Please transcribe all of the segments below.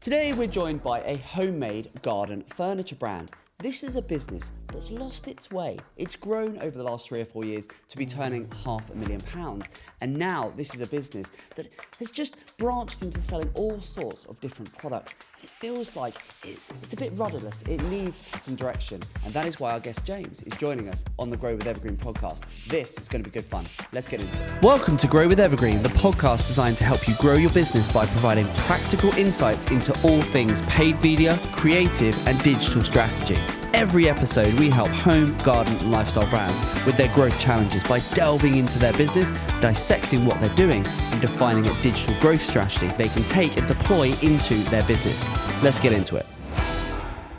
Today we're joined by a homemade garden furniture brand. This is a business that's lost its way. It's grown over the last 3 or 4 years to be turning £500,000. And now this is a business that has just branched into selling all sorts of different products. And it feels like it's a bit rudderless. It needs some direction. And that is why our guest James is joining us on the Grow with Evergreen podcast. This is going to be good fun. Let's get into it. Welcome to Grow with Evergreen, the podcast designed to help you grow your business by providing practical insights into all things paid media, creative and digital strategy. Every episode, we help home, garden and lifestyle brands with their growth challenges by delving into their business, dissecting what they're doing and defining a digital growth strategy they can take and deploy into their business. Let's get into it.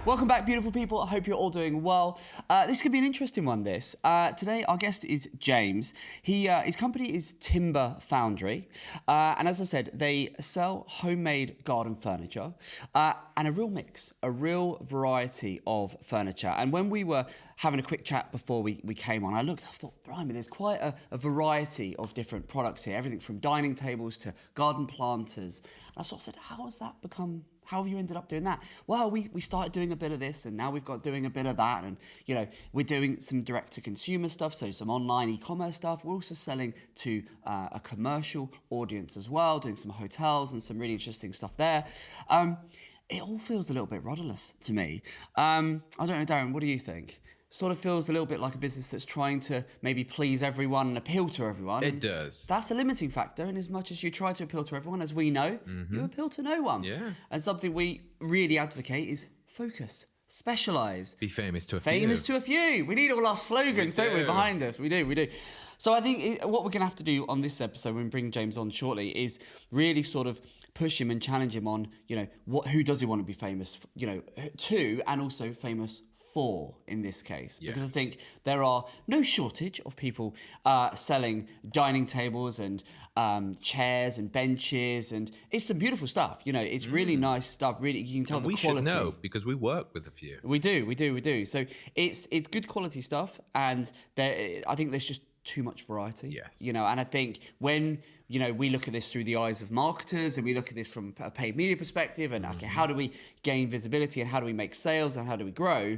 Welcome back, beautiful people. I hope you're all doing well. This could be an interesting one, this. Today, our guest is James. His company is Foundry. And as I said, they sell homemade garden furniture and a real mix, a real variety of furniture. And when we were having a quick chat before we came on, I thought, blimey, there's quite a variety of different products here. Everything from dining tables to garden planters. And I sort of said, how have you ended up doing that? Well, we started doing a bit of this and now we've got doing a bit of that. And, you know, we're doing some direct to consumer stuff. So some online e-commerce stuff. We're also selling to a commercial audience as well, doing some hotels and some really interesting stuff there. It all feels a little bit rudderless to me. I don't know, Darren, what do you think? Sort of feels a little bit like a business that's trying to maybe please everyone and appeal to everyone. It does. That's a limiting factor. And as much as you try to appeal to everyone, as we know, you appeal to no one. Yeah. And something we really advocate is focus, specialise. Be famous to a few. Famous to a few. We need all our slogans, don't we, behind us? We do. So I think what we're going to have to do on this episode, when we bring James on shortly, is really sort of push him and challenge him on, who does he want to be famous, to, and also famous for in this case, because I think there are no shortage of people selling dining tables and chairs and benches, and it's some beautiful stuff. It's really nice stuff. Really, you can tell and the we quality. We should know because we work with a few. We do. So it's good quality stuff, and I think there's just too much variety. Yes. And I think when we look at this through the eyes of marketers and we look at this from a paid media perspective, and okay, how do we gain visibility and how do we make sales and how do we grow?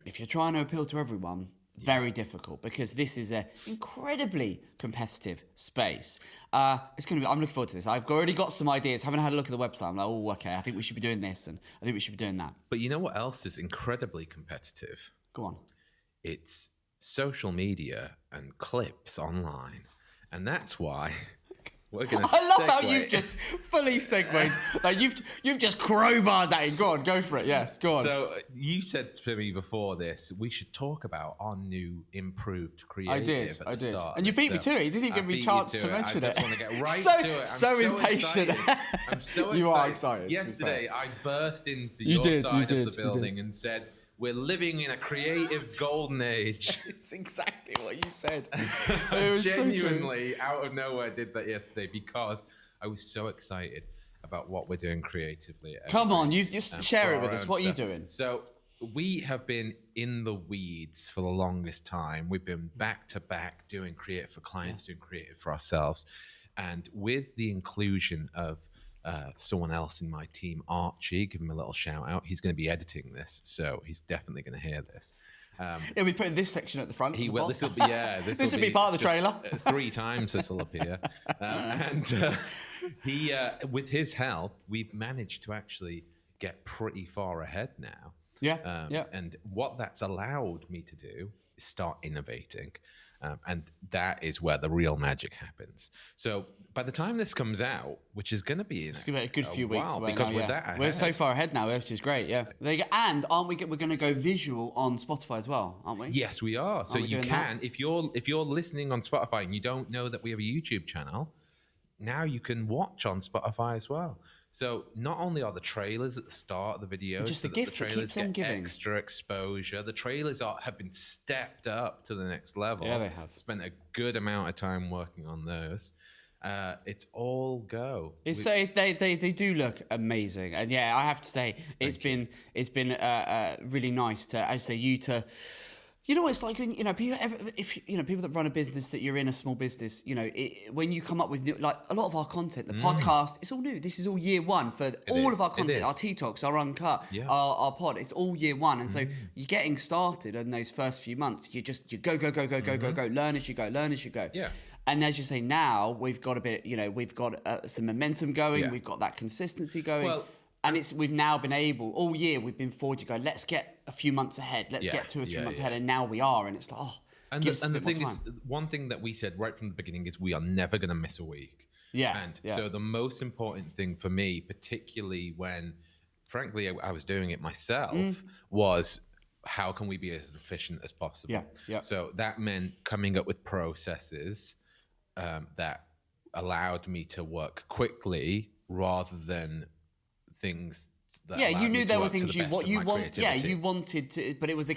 If you're trying to appeal to everyone, very difficult, because this is an incredibly competitive space. It's going to be. I'm looking forward to this. I've already got some ideas. Haven't had a look at the website. I'm like, oh, okay. I think we should be doing this, and I think we should be doing that. But you know what else is incredibly competitive? Go on. It's social media and clips online, and that's why. We're gonna I love how you've just fully segued. Like you've just crowbarred that in. Go on, go for it. Yes, go on. So you said to me before this, we should talk about our new improved creative. I did. Start. And you beat me to it. You didn't even give me a chance to mention it. I just want to get right to it. I'm so impatient. I'm so excited. You are excited. Yesterday, I burst into your side of the building and said, we're living in a creative golden age. It's exactly what you said. It was genuinely out of nowhere did that yesterday because I was so excited about what we're doing creatively. Come on, you just share it with us. What are you doing? So we have been in the weeds for the longest time. We've been back to back doing creative for clients, doing creative for ourselves. And with the inclusion of someone else in my team, Archie, give him a little shout out. He's going to be editing this, so he's definitely going to hear this. He'll be putting this section at the front. He will. This will be This will be part of the trailer. 3 times this will appear, and he, with his help, we've managed to actually get pretty far ahead now. Yeah. And what that's allowed me to do is start innovating. And that is where the real magic happens. So by the time this comes out, which is going to be it's going to be a good few weeks away because now, we're that ahead. We're so far ahead now, which is great. Yeah, there you go. And aren't we? We're going to go visual on Spotify as well, aren't we? Yes, we are. So you can, if you're listening on Spotify and you don't know that we have a YouTube channel, now you can watch on Spotify as well. So not only are the trailers at the start of the videos, just so the gift the trailers that keeps on get giving. extra exposure. The trailers have been stepped up to the next level. Yeah, they have. Spent a good amount of time working on those. It's all go. They do look amazing, and I have to say it's been really nice to, as I say, You know, it's like when, people, people that run a business, that you're in a small business, when you come up with like a lot of our content, the podcast, it's all new. This is all year one for all of our content, our T-Talks, our Uncut, our pod. It's all year one. And so you're getting started in those first few months. You go, learn as you go. Yeah. And as you say, now we've got a bit, we've got some momentum going. We've got that consistency going. Well, and we've now been able, all year we've been forward to go, let's get a few months ahead. Let's get 2 or 3 months ahead. And now we are. And it's like, and the thing is, one thing that we said right from the beginning is we are never going to miss a week. So the most important thing for me, particularly when, frankly, I was doing it myself, was how can we be as efficient as possible? So that meant coming up with processes that allowed me to work quickly rather than things that you knew there were things you wanted to, but there was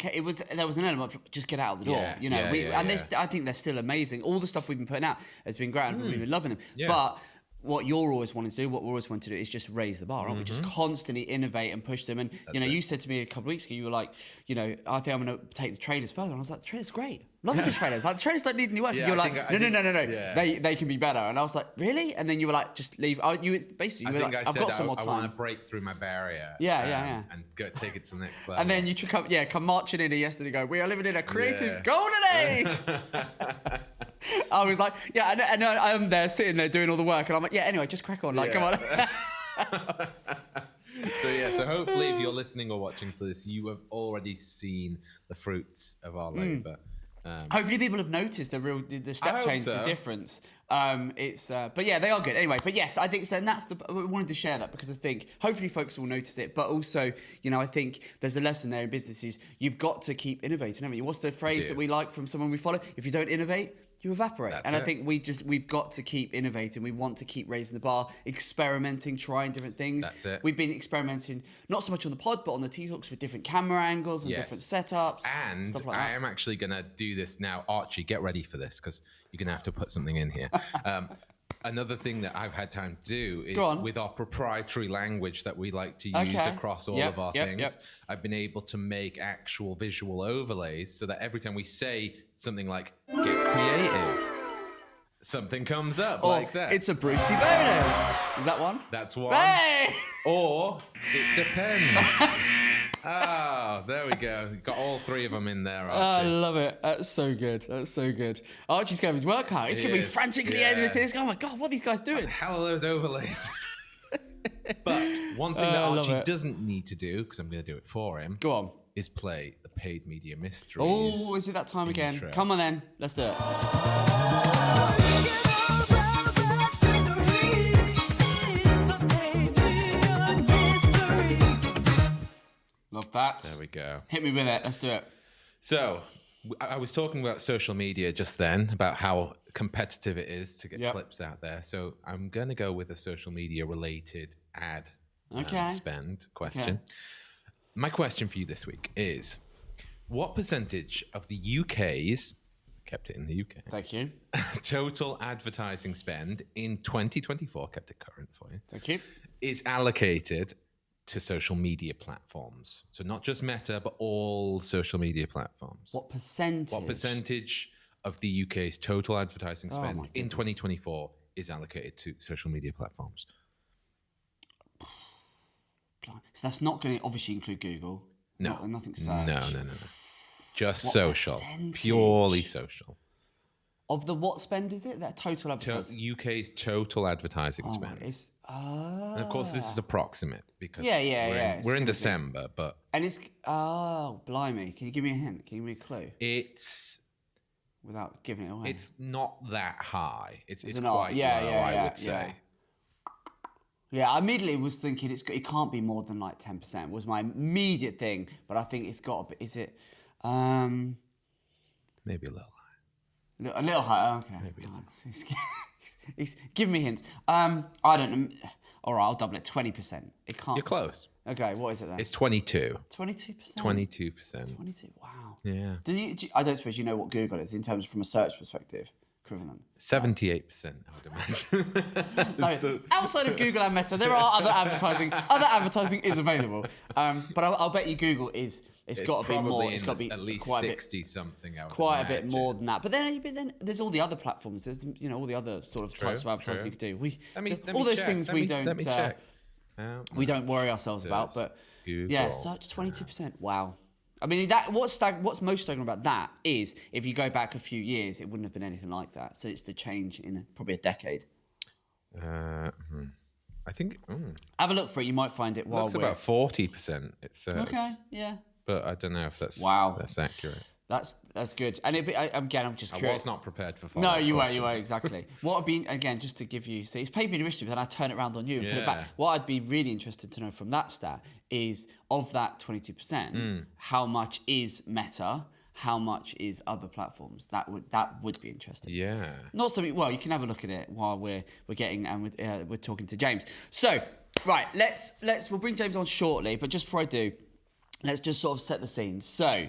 an element of just get out of the door, I think they're still amazing. All the stuff we've been putting out has been great, and we've been loving them. But what you're always wanting to do, what we're always wanting to do, is just raise the bar, aren't we? Just constantly innovate and push them. And you said to me a couple of weeks ago, you were like, I think I'm going to take the traders further. And I was like, the traders are great. Love the traders. Like, the traders don't need any work. And you're like, no. They can be better. And I was like, really? And then you were like, just leave. I've got some more time. I want to break through my barrier. And go take it to the next level. And then you come marching in here yesterday. Go, we are living in a creative golden age. I was like, and I'm there sitting there doing all the work, and I'm like, anyway, just crack on, come on. So hopefully, if you're listening or watching to this, you have already seen the fruits of our labor. Hopefully, people have noticed the step change, the difference. But they are good anyway. But yes, I think so, and we wanted to share that because I think hopefully folks will notice it. But also, I think there's a lesson there in businesses. You've got to keep innovating, haven't you? What's the phrase that we like from someone we follow? If you don't innovate, you evaporate. I think we've got to keep innovating. We want to keep raising the bar, experimenting, trying different things. That's it. We've been experimenting not so much on the pod, but on the T-Talks with different camera angles and different setups and stuff like that. I am actually going to do this now. Archie, get ready for this because you're going to have to put something in here. Another thing that I've had time to do is with our proprietary language that we like to use across all of our things, I've been able to make actual visual overlays so that every time we say something like, get creative, something comes up like that. It's a Brucey bonus. Is that one? That's one. Hey! Or it depends. There we go. Got all three of them in there, Archie. I love it. That's so good. Archie's going to his workout. He's going to be frantically editing. Oh my God, what are these guys doing? What the hell are those overlays? But one thing that Archie doesn't need to do, because I'm going to do it for him, go on, is play the paid media mysteries. Oh, is it that time again? Come on then. Let's do it. Love that. There we go. Hit me with it. Let's do it. So, I was talking about social media just then, about how competitive it is to get clips out there. So, I'm going to go with a social media related ad spend question. Okay. My question for you this week is, what percentage of the UK's, kept it in the UK. Thank you. Total advertising spend in 2024, kept it current for you. Thank you. Is allocated to social media platforms. So not just Meta, but all social media platforms. What percentage? What percentage of the UK's total advertising spend in 2024 is allocated to social media platforms? So that's not going to obviously include Google. No. Nothing search. No. Just social. Purely social. Of the what spend is it? That total advertising? UK's total advertising spend. And of course, this is approximate because we're in December, but... And it's... Oh, blimey. Can you give me a hint? Can you give me a clue? It's... Without giving it away. It's not that high. It's quite low, I would say. Yeah, I immediately was thinking it can't be more than like 10%. Was my immediate thing, but I think it's got to be... Is it... Maybe a little high. A little higher, okay. Maybe a little. He's giving me hints. I don't know. All right, I'll double it. 20%. It can't. You're close. Okay, what is it then? It's 22. 22%. 22%. 22. Wow. Yeah. I don't suppose you know what Google is in terms of from a search perspective. equivalent. 78%, I would imagine. No, outside of Google and Meta, there are other advertising. Other advertising is available, but I'll bet you Google is. It's got to be more. It's got to be at least quite 60 something. quite a bit more than that. But then there's all the other platforms. There's all the other sort of types of advertising you could do. All those things we don't. We don't worry ourselves about. But Google. yeah, such 22%. Wow. I mean, what's most staggering about that is if you go back a few years, it wouldn't have been anything like that. So it's the change in probably a decade. I think. Have a look for it. You might find it. Looks about 40%. It says. Okay. Yeah. But I don't know if that's that's accurate. That's good. And again, I'm just curious. I was not prepared for. No, you were exactly. What I'd be again, just to give you, see, it's paid me to but then I turn it around on you and put it back. What I'd be really interested to know from that stat is of that 22%, how much is Meta, how much is other platforms? That would be interesting. Yeah. Not something. Well, you can have a look at it while we're getting and we're talking to James. So right, we'll bring James on shortly, but just before I do, let's just sort of set the scene. So.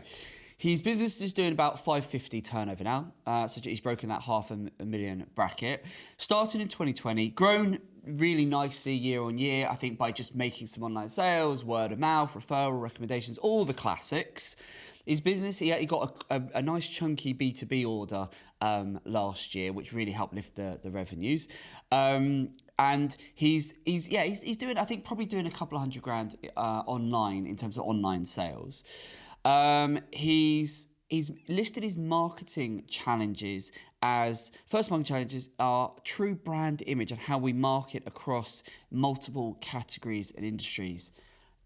His business is doing about 550 turnover now, so he's broken that $500,000 bracket. Starting in 2020, grown really nicely year on year, I think by just making some online sales, word of mouth, referral, recommendations, all the classics. His business, he got a nice chunky B2B order last year, which really helped lift the revenues. And he's doing, I think, probably doing a couple of $100,000 online in terms of online sales. He's listed his marketing challenges as first marketing challenges are true brand image and how we market across multiple categories and industries.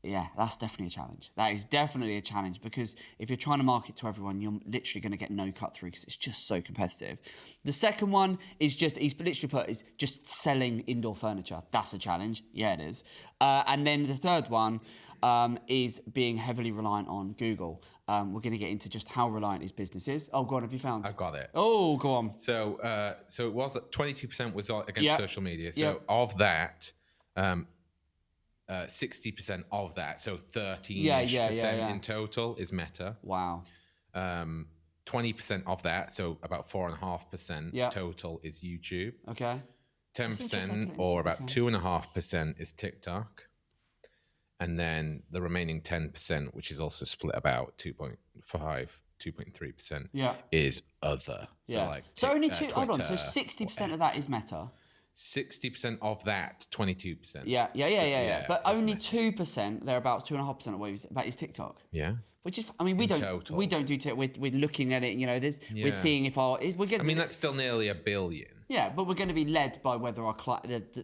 Yeah, that's definitely a challenge. That is definitely a challenge because if you're trying to market to everyone, you're literally going to get no cut through because it's just so competitive. The second one is he's literally is just selling indoor furniture. That's a challenge. Yeah, it is. And then the third one is being heavily reliant on Google. We're going to get into just how reliant his business is. Oh, go on, have you found? I've got it. Oh, go on. So it was 22% was against social media. So of that, 60% of that, so 13% in total is Meta. Wow. 20% of that, so about 4.5% total is YouTube. Okay. 10% or about 2.5% is TikTok. And then the remaining 10%, which is also split about 2.3%, is other. So only two. Hold on. So 60% of that is Meta. 60% of that, 22%. Yeah. But only 2%, thereabouts 2.5% of what about is TikTok. Yeah. Which is, I mean, we don't do TikTok. We're looking at it. We're seeing if that's still nearly $1 billion. Yeah, but we're going to be led by whether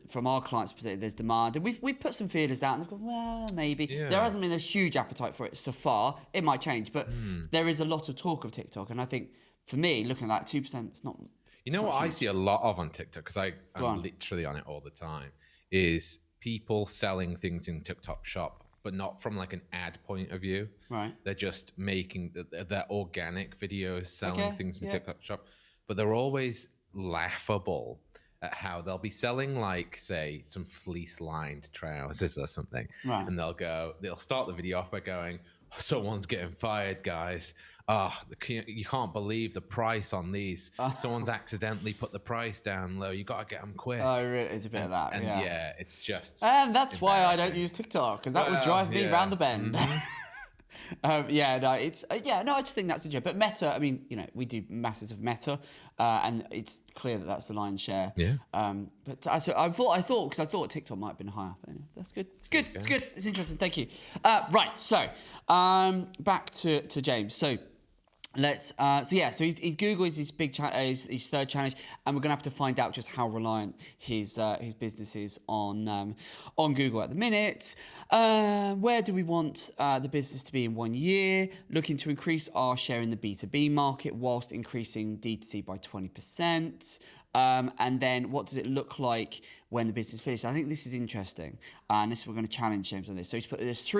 from our clients' perspective, there's demand. And we've put some feelers out and they've gone, well, maybe. Yeah. There hasn't been a huge appetite for it so far. It might change, but there is a lot of talk of TikTok. And I think, for me, looking at that, 2%, it's not... You know what I see a lot of on TikTok, because I'm literally on it all the time, is people selling things in TikTok Shop, but not from like an ad point of view. Right. They're just making their organic videos, selling things in TikTok Shop, but they're always laughable at how they'll be selling, like, say, some fleece-lined trousers or something, and they'll start the video off by going, "Someone's getting fired, guys. You can't believe the price on these. Someone's accidentally put the price down low. You got to get them quick." Oh, really? It's a bit of that. And it's just. And that's why I don't use TikTok, because that would drive me round the bend. Mm-hmm. I just think that's a joke. But Meta, I mean, we do masses of Meta, and it's clear that that's the lion's share. Yeah. But I thought TikTok might have been higher. But anyway, that's good. It's good. Okay. It's good. It's interesting. Thank you. Right. So, back to James. So. So Google is his big his third challenge, and we're gonna have to find out just how reliant his business is on Google at the minute. Where do we want the business to be in 1 year? Looking to increase our share in the B2B market whilst increasing D2C by 20%. And then what does it look like when the business finishes? I think this is interesting. And we're going to challenge James on this. So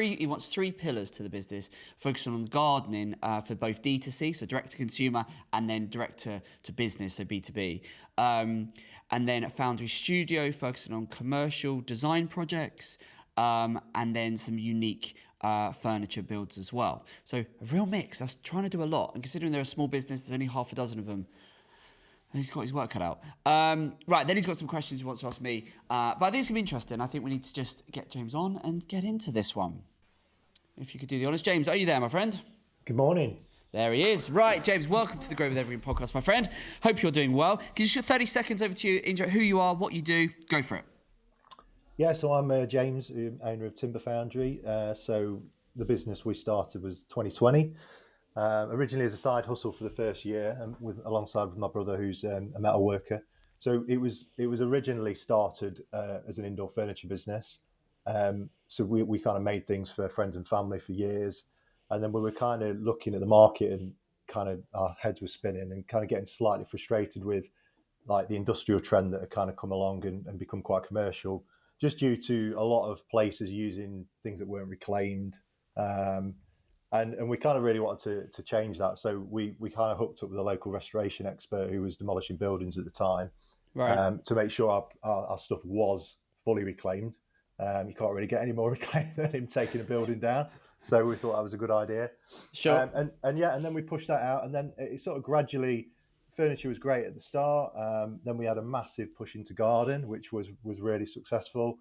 he wants 3 pillars to the business, focusing on gardening for both D2C, so direct to consumer, and then direct to business, so B2B. And then a Foundry studio, focusing on commercial design projects, and then some unique furniture builds as well. So a real mix. That's trying to do a lot. And considering they're a small business, there's only half a dozen of them. He's got his work cut out. Right, then he's got some questions he wants to ask me. But I think it's going to be interesting. I think we need to just get James on and get into this one. If you could do the honours. James, are you there, my friend? Good morning. There he is. Right, James, welcome to the Grow with Evergreen podcast, my friend. Hope you're doing well. Can you just get 30 seconds over to you, intro who you are, what you do? Go for it. Yeah, so I'm James, owner of Timber Foundry. So the business we started was 2020. Originally as a side hustle for the first year, and alongside with my brother, who's a metal worker. So it was originally started as an indoor furniture business. So we kind of made things for friends and family for years, and then we were kind of looking at the market and kind of our heads were spinning and kind of getting slightly frustrated with like the industrial trend that had kind of come along and become quite commercial, just due to a lot of places using things that weren't reclaimed. And we kind of really wanted to change that. So we kind of hooked up with a local restoration expert who was demolishing buildings at the time, Right. to make sure our stuff was fully reclaimed. You can't really get any more reclaimed than him taking a building down. So we thought that was a good idea. Sure. And then we pushed that out, and then it sort of gradually, furniture was great at the start. Then we had a massive push into garden, which was really successful.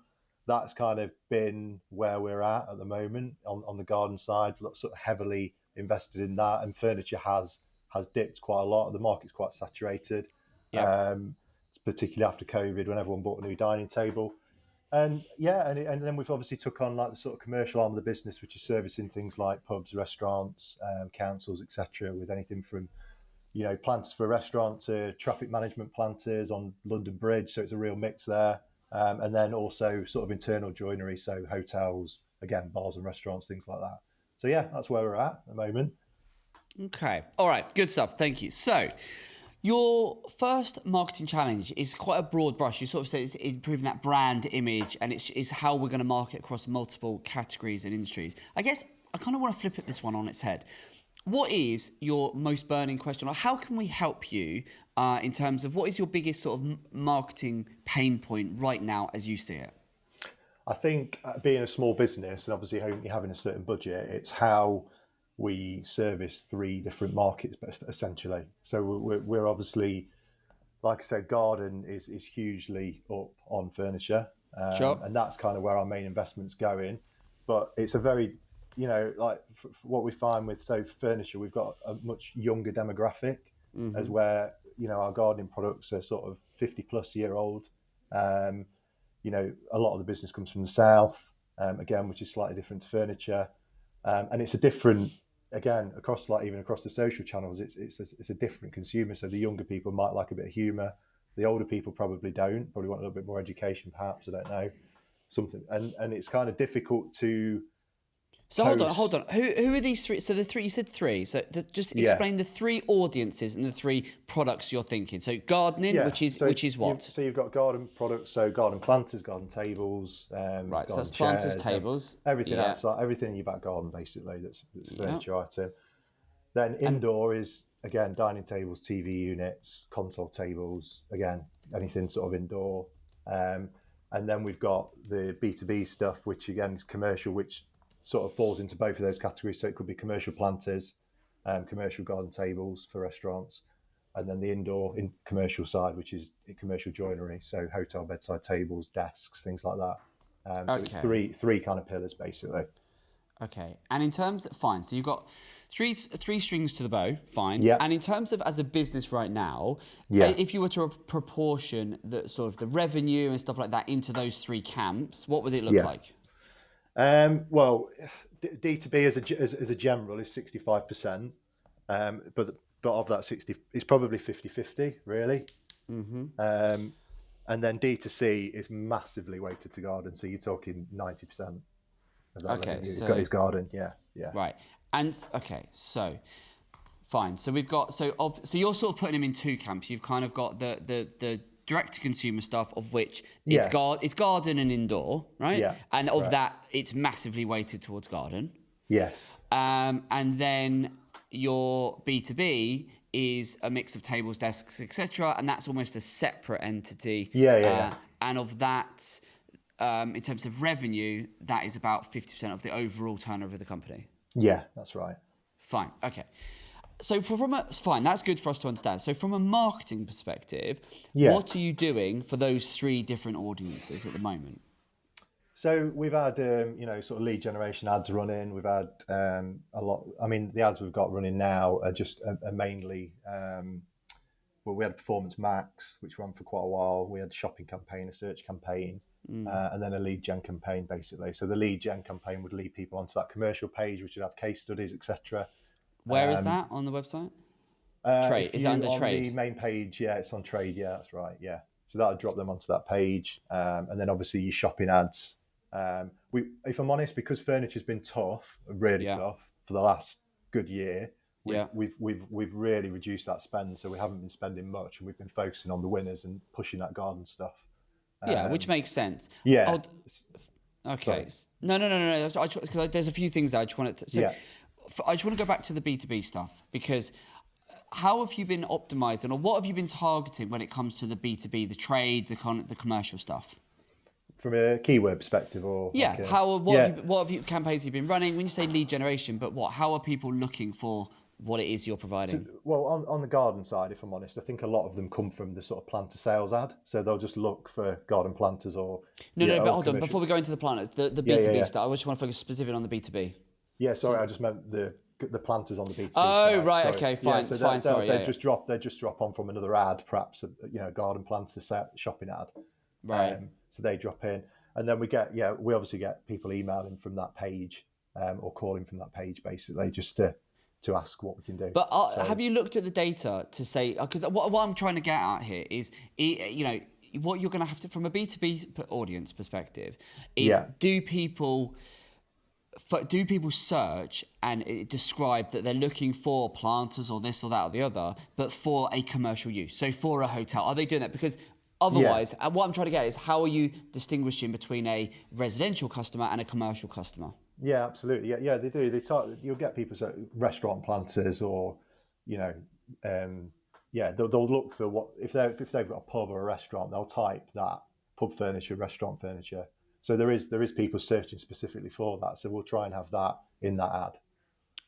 That's kind of been where we're at the moment on the garden side. Sort of heavily invested in that, and furniture has dipped quite a lot. The market's quite saturated, Yep. particularly after COVID, when everyone bought a new dining table. And yeah, and then we've obviously took on like the sort of commercial arm of the business, which is servicing things like pubs, restaurants, councils, etc. With anything from planters for a restaurant to traffic management planters on London Bridge. So it's a real mix there. And then also sort of internal joinery, so hotels, again, bars and restaurants, things like that. So yeah, that's where we're at the moment. Okay. All right. Good stuff. Thank you. So, your first marketing challenge is quite a broad brush. You sort of say it's improving that brand image, and it's how we're going to market across multiple categories and industries. I guess I kind of want to flip this one on its head. What is your most burning question, or how can we help you in terms of what is your biggest sort of marketing pain point right now as you see it? I think being a small business and obviously only having a certain budget, it's how we service three different markets, essentially. So we're obviously, like I said, garden is hugely up on furniture, Sure. and that's kind of where our main investment's going. But it's a very, like what we find with furniture, we've got a much younger demographic, as where our gardening products are sort of 50+ year old. A lot of the business comes from the south, again, which is slightly different to furniture, and it's a different, again, across the social channels, it's a different consumer. So the younger people might like a bit of humour, the older people probably don't, probably want a little bit more education, perhaps, I don't know, something, and it's kind of difficult to So hold post. on. Who are these three? So the three, you said three. So just Yeah, explain the three audiences and the three products you're thinking. So gardening, yeah. which is what? You've got garden products, so garden planters, garden tables, Right. So that's garden planters, chairs, tables. everything Yeah. outside, everything in your back garden, basically. That's a Yeah. furniture item. Then And indoor is, again, dining tables, TV units, console tables, again, anything sort of indoor. And then we've got the B2B stuff, which again is commercial, which sort of falls into both of those categories. So it could be commercial planters, commercial garden tables for restaurants, and then the indoor in commercial side, which is commercial joinery. So hotel bedside tables, desks, things like that. So it's okay. three kind of pillars, basically. Okay. And in terms, fine. So you've got three strings to the bow, fine. Yeah, And in terms of as a business right now, yeah. if you were to proportion the sort of the revenue and stuff like that into those three camps, what would it look Yeah. like? Well, D2B as a general is 65%, but of that 60, it's probably 50-50, really. And then D2C is massively weighted to garden, so you're talking 90% of that Okay. revenue. It's got So his garden, yeah, yeah, right. And okay. So fine. So we've got so you're sort of putting them in two camps. You've kind of got the direct to consumer stuff, of which yeah, it's garden and indoor, right? yeah, And of correct. that, it's massively weighted towards garden. Yes, And then your B2B is a mix of tables, desks, etc., and that's almost a separate entity. yeah. And of that, in terms of revenue, that is about 50% of the overall turnover of the company. Yeah, that's right. Fine. Okay. So fine, that's good for us to understand. So from a marketing perspective, Yeah. what are you doing for those 3 different audiences at the moment? So we've had, sort of lead generation ads running. We've had a lot. I mean, the ads we've got running now are just mainly. Well, we had Performance Max, which ran for quite a while. We had a shopping campaign, a search campaign, and then a lead gen campaign, basically. So the lead gen campaign would lead people onto that commercial page, which would have case studies, etc. Where is that on the website? Trade. If Is it you under on trade? the main page, yeah, it's on trade. Yeah, that's right. Yeah, so that would drop them onto that page, and then obviously your shopping ads. If I'm honest, because furniture's been tough, really Yeah. tough for the last good year, Yeah. we've really reduced that spend. So we haven't been spending much, and we've been focusing on the winners and pushing that garden stuff. Yeah, which makes sense. Yeah. Okay. Sorry. No. Because there's a few things that I just wanted to. So Yeah. I just want to go back to the B2B stuff, because how have you been optimizing, or what have you been targeting when it comes to the B2B, the trade, the commercial stuff? From a keyword perspective, or Yeah. like what have you campaigns you've been running? When you say lead generation, but what? How are people looking for what it is you're providing? Well, on the garden side, if I'm honest, I think a lot of them come from the sort of planter sales ad. So they'll just look for garden planters or No, but hold on. commercial. Before we go into the planners, the B2B Yeah. stuff, I just want to focus specifically on the B2B. Yeah, sorry, I just meant the planters on the B2B Oh, side. right, Sorry. okay, fine, so fine, sorry, They yeah. just drop on from another ad, perhaps a garden planter shopping ad. Right. So they drop in, and then we obviously get people emailing from that page, or calling from that page, basically, just to ask what we can do. But have you looked at the data to say, because what I'm trying to get at here is, what you're going to have to, from a B2B audience perspective, is do people search and describe that they're looking for planters or this or that or the other, but for a commercial use? So for a hotel, are they doing that? Because otherwise, what I'm trying to get at is, how are you distinguishing between a residential customer and a commercial customer? Yeah, absolutely. Yeah, they do. You'll get people, restaurant planters, or they'll look for what if they've got a pub or a restaurant, they'll type that pub furniture, restaurant furniture. So there is people searching specifically for that. So we'll try and have that in that ad.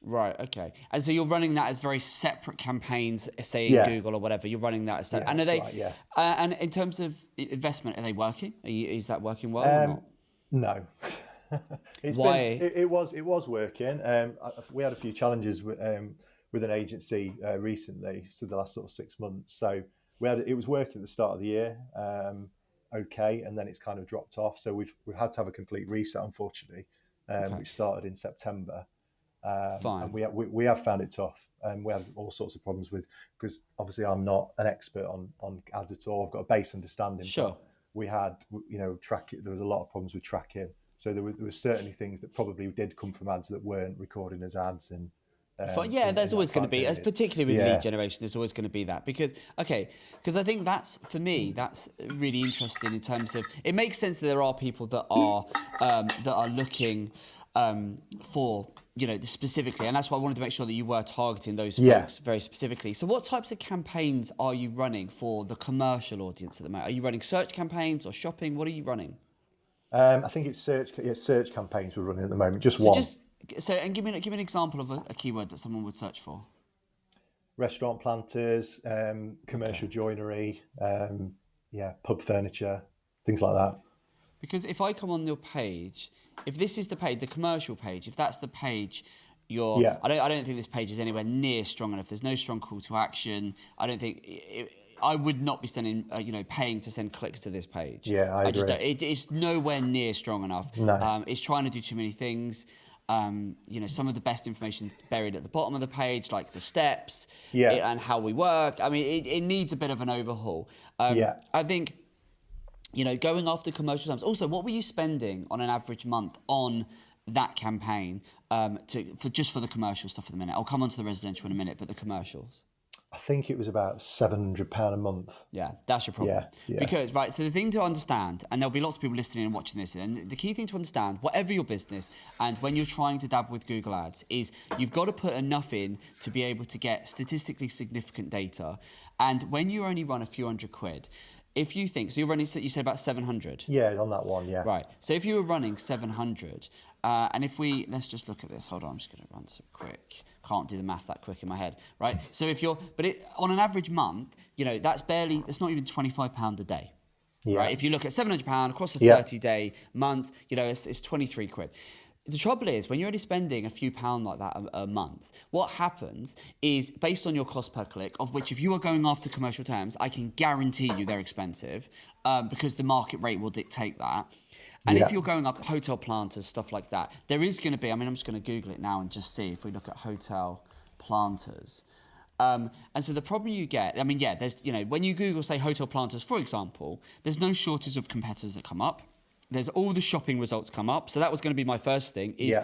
Right. Okay. And so you're running that as very separate campaigns, say in Google or whatever. You're running that as separate. And are they? Right, and in terms of investment, are they working? Is that working well or not? No. Why? It was working. We had a few challenges with an agency recently, so the last sort of 6 months. So it was working at the start of the year, okay, and then it's kind of dropped off. So we've had to have a complete reset, unfortunately, which started in September. Fine. And we have found it tough, and we have all sorts of problems because obviously I'm not an expert on ads at all. I've got a base understanding. Sure. But we had tracking. There was a lot of problems with tracking. So there was certainly things that probably did come from ads that weren't recording as ads. And there's always going to be, particularly with lead generation, there's always going to be that. Because I think that's really interesting in terms of, it makes sense that there are people that are looking for, specifically, and that's why I wanted to make sure that you were targeting those folks very specifically. So what types of campaigns are you running for the commercial audience at the moment? Are you running search campaigns or shopping? What are you running? I think it's search campaigns we're running at the moment. Just one. And give me an example of a keyword that someone would search for. Restaurant planters, commercial joinery, pub furniture, things like that. Because if I come on your page, if this is the page, the commercial page, if that's the page, I don't think this page is anywhere near strong enough. There's no strong call to action. I don't think I would not be sending, paying to send clicks to this page. Yeah, I agree. It's nowhere near strong enough. No. It's trying to do too many things. Some of the best information is buried at the bottom of the page, like the steps and how we work. I mean, it needs a bit of an overhaul. I think, going after commercial terms. Also, what were you spending on an average month on that campaign for the commercial stuff at the minute? I'll come on to the residential in a minute, but the commercials. I think it was about £700 a month. Yeah, that's your problem. Yeah. Because, so the thing to understand, and there'll be lots of people listening and watching this, and the key thing to understand, whatever your business, and when you're trying to dabble with Google Ads, is you've got to put enough in to be able to get statistically significant data. And when you only run a few £100, if you think, so you're running, you said about 700? Yeah, on that one, yeah. Right, so if you were running 700, And if let's just look at this. Hold on, I'm just going to run some quick. Can't do the math that quick in my head, right? So if on an average month, it's not even £25 a day. Yeah. Right? If you look at £700 across a Yeah. 30-day month, it's 23 quid. The trouble is, when you're only spending a few pound like that a month, what happens is, based on your cost per click, of which if you are going after commercial terms, I can guarantee you they're expensive, because the market rate will dictate that. And if you're going after hotel planters, stuff like that, there is going to be, I'm just going to Google it now and just see if we look at hotel planters. And so the problem you get, there's, when you Google, say, hotel planters, for example, there's no shortage of competitors that come up. There's all the shopping results come up. So that was going to be my first thing is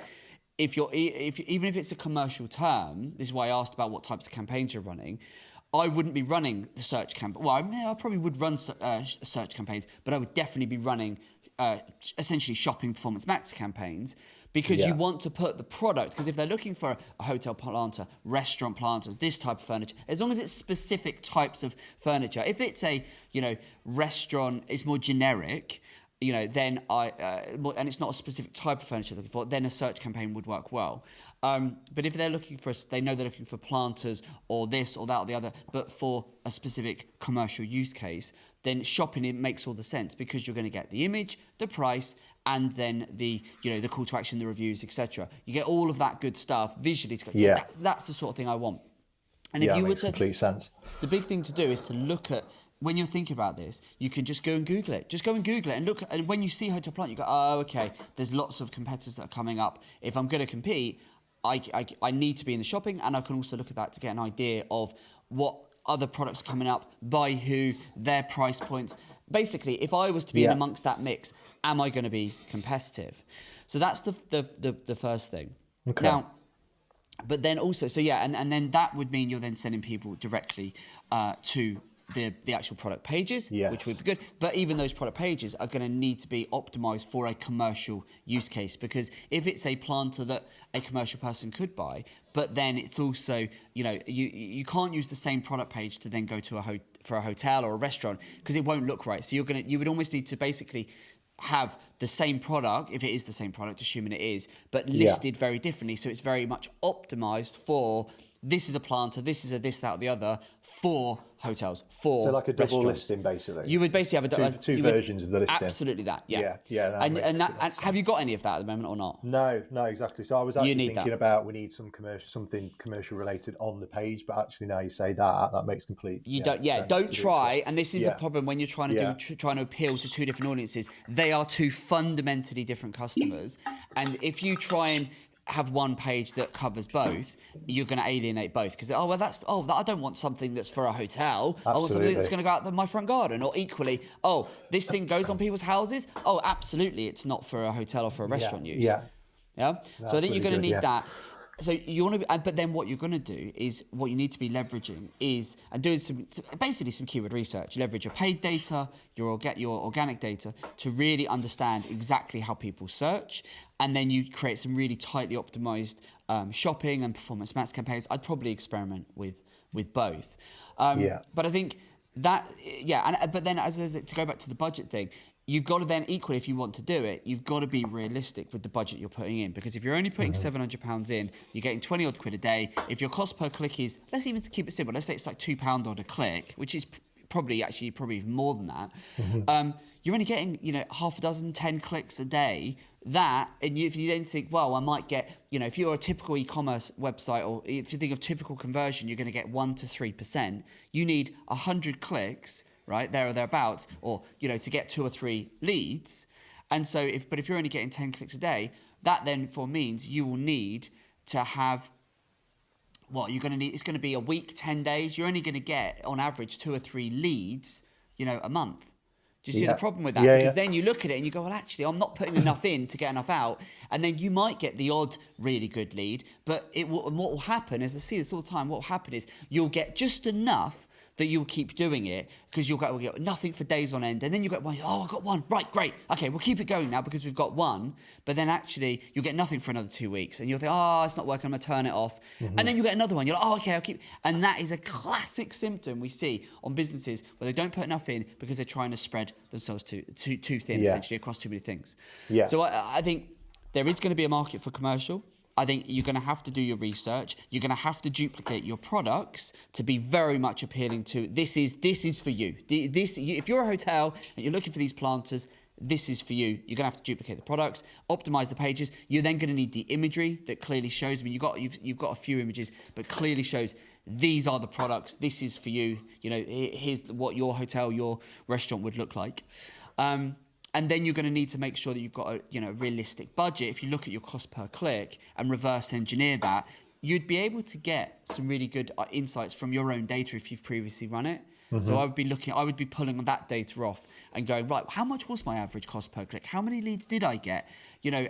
even if it's a commercial term, this is why I asked about what types of campaigns you're running. I wouldn't be running the search campaign. Well, I probably would run search campaigns, but I would definitely be running essentially shopping performance max campaigns, because you want to put the product, because if they're looking for a hotel planter, restaurant planters, this type of furniture, as long as it's specific types of furniture. If it's a restaurant, it's more generic, then and it's not a specific type of furniture they're looking for, then a search campaign would work well. But if they're looking for, they know they're looking for planters or this or that or the other, but for a specific commercial use case, then shopping, it makes all the sense, because you're going to get the image, the price, and then the call to action, the reviews, etc. You get all of that good stuff visually to go, that's the sort of thing I want. And if you makes complete sense. The big thing to do is to look at, when you're thinking about this, you can just go and Google it. Just go and Google it and look. And when you see hotel plant, you go, oh, okay, there's lots of competitors that are coming up. If I'm going to compete, I need to be in the shopping, and I can also look at that to get an idea of what other products are coming up, by who, their price points. Basically, if I was to be in amongst that mix, am I going to be competitive? So that's the first thing. Okay. Now, but then also, and then that would mean you're then sending people directly to the actual product pages, which would be good. But even those product pages are going to need to be optimized for a commercial use case, because if it's a planter that a commercial person could buy, but then it's also, you can't use the same product page to then go to for a hotel or a restaurant, because it won't look right. So you would almost need to basically have the same product, if it is the same product, assuming it is, but listed very differently. So it's very much optimized for, this is a planter, this is a this, that, or the other, for hotels, for so like a double restaurants. listing, basically. You would basically have two versions of the listing. Absolutely that, yeah. And have you got any of that at the moment or not? No, exactly. So I was actually thinking about, we need something commercial related on the page, but actually now you say that makes complete. Don't try. And this is a problem when you're trying to trying to appeal to two different audiences. They are two fundamentally different customers, and if you try and have one page that covers both, you're going to alienate both, because I don't want something that's for a hotel. Absolutely. I want something that's going to go out my front garden. Or equally, this thing goes on people's houses. Absolutely, it's not for a hotel or for a restaurant use. So I think you're going to need that. So you want to, but then what you're going to do is, what you need to be leveraging is, and doing some keyword research. Leverage your paid data, your organic data, to really understand exactly how people search, and then you create some really tightly optimized shopping and performance max campaigns. I'd probably experiment with both. But I think that, but then to go back to the budget thing, you've got to then equally, if you want to do it, you've got to be realistic with the budget you're putting in, because if you're only putting £700 in, you're getting 20 odd quid a day. If your cost per click is, let's even keep it simple, let's say it's like £2 odd a click, which is probably even more than that. You're only getting, half a dozen, 10 clicks a day. And if you then think, well, I might get, if you're a typical e-commerce website, or if you think of typical conversion, you're going to get 1 to 3%. You need 100 clicks, right, there or thereabouts, or, to get 2 or 3 leads. And so if you're only getting 10 clicks a day, that then means you will need to have, it's going to be a week, 10 days. You're only going to get, on average, 2 or 3 leads, a month. Do you see the problem with that? Because then you look at it and you go, well, actually, I'm not putting enough in to get enough out. And then you might get the odd really good lead. But what will happen is, I see this all the time, what will happen is you'll get just enough that you'll keep doing it, because you'll get nothing for days on end. And then you get one, I got one, right, great. Okay, we'll keep it going now because we've got one. But then actually you'll get nothing for another 2 weeks. And you'll think, it's not working, I'm going to turn it off. And then you get another one. You're like, okay, I'll keep. And that is a classic symptom we see on businesses where they don't put enough in because they're trying to spread themselves too thin, essentially, across too many things. So I think there is going to be a market for commercial. I think you're going to have to do your research. You're going to have to duplicate your products to be very much appealing to, this is for you. If you're a hotel and you're looking for these planters, this is for you. You're going to have to duplicate the products, optimize the pages. You're then going to need the imagery that clearly shows. I mean, you've got a few images, but clearly shows these are the products. This is for you. You know, here's what your hotel, your restaurant would look like. And then you're going to need to make sure that you've got a realistic budget. If you look at your cost per click and reverse engineer that, you'd be able to get some really good insights from your own data if you've previously run it. So I would be pulling that data off and going, right, how much was my average cost per click? How many leads did I get?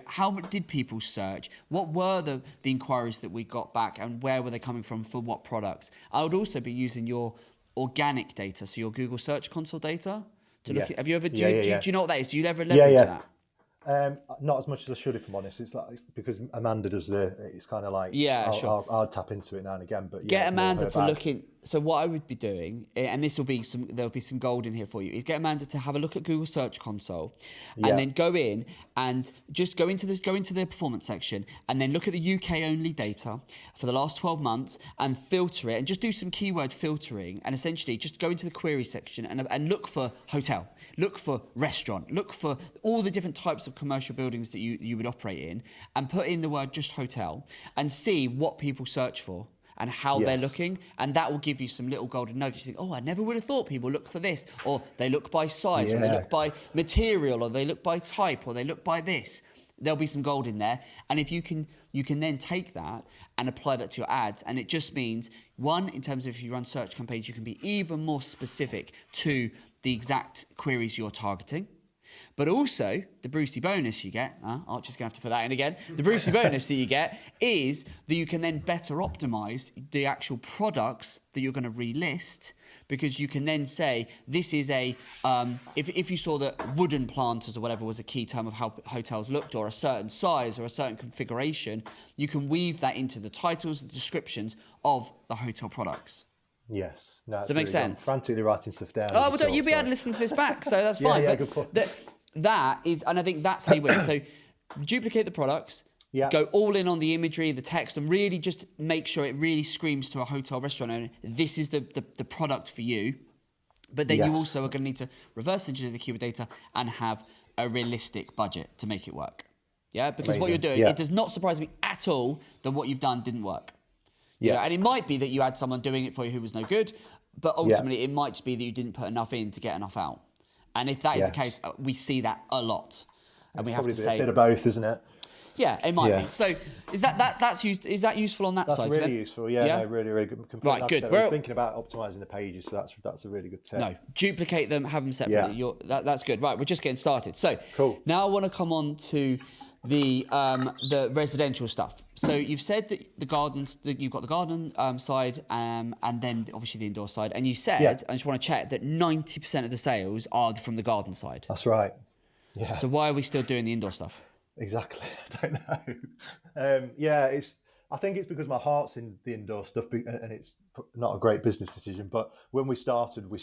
How did people search? What were the inquiries that we got back, and where were they coming from for what products? I would also be using your organic data, so your Google Search Console data. To look at, have you ever, do you know what that is? Do you ever leverage that? Not as much as I should, if I'm honest. It's because Amanda does it's kind of like, sure. I'll tap into it now and again, but get Amanda to look in. So what I would be doing, and there'll be some gold in here for you, is get Amanda to have a look at Google Search Console, and then go in and just go into the performance section, and then look at the UK only data for the last 12 months and filter it, and just do some keyword filtering, and essentially just go into the query section and look for hotel, look for restaurant, look for all the different types of commercial buildings that you would operate in, and put in the word just hotel and see what people search for and how they're looking, and that will give you some little golden nuggets. You think, I never would have thought people look for this, or they look by size, or they look by material, or they look by type, or they look by this. There'll be some gold in there, and if you can then take that and apply that to your ads, and it just means, one, in terms of if you run search campaigns, you can be even more specific to the exact queries you're targeting. But also, the Brucey bonus you get, Archie's going to have to put that in again, the Brucey bonus that you get is that you can then better optimize the actual products that you're going to relist, because you can then say, this is if you saw that wooden planters or whatever was a key term of how hotels looked, or a certain size or a certain configuration, you can weave that into the titles and descriptions of the hotel products. Yes. No, does that make sense? I'm frantically writing stuff down. Oh, well, don't you be able to listen to this back, so that's fine. Good point. That is, and I think that's how you win. So duplicate the products, go all in on the imagery, the text, and really just make sure it really screams to a hotel restaurant owner, this is the product for you. But then you also are going to need to reverse engineer the keyword data and have a realistic budget to make it work. Yeah, because what you're doing, it does not surprise me at all that what you've done didn't work. And it might be that you had someone doing it for you who was no good, but ultimately it might just be that you didn't put enough in to get enough out. And if that is the case, we see that a lot. And it's we have to say a bit of both, isn't it? Yeah, it might be. So is that useful on that side? That's really useful. Yeah, no, really, really good. Right, good. I was thinking about optimizing the pages, so that's a really good tip. No, duplicate them, have them separately. Yeah. That's good. Right, we're just getting started. So cool. Now I want to come on to the residential stuff. So you've said that that you've got the garden side, and then obviously the indoor side. And you said, I just want to check, that 90% of the sales are from the garden side. That's right. Yeah. So why are we still doing the indoor stuff? Exactly. I don't know. I think it's because my heart's in the indoor stuff, and it's not a great business decision. But when we started with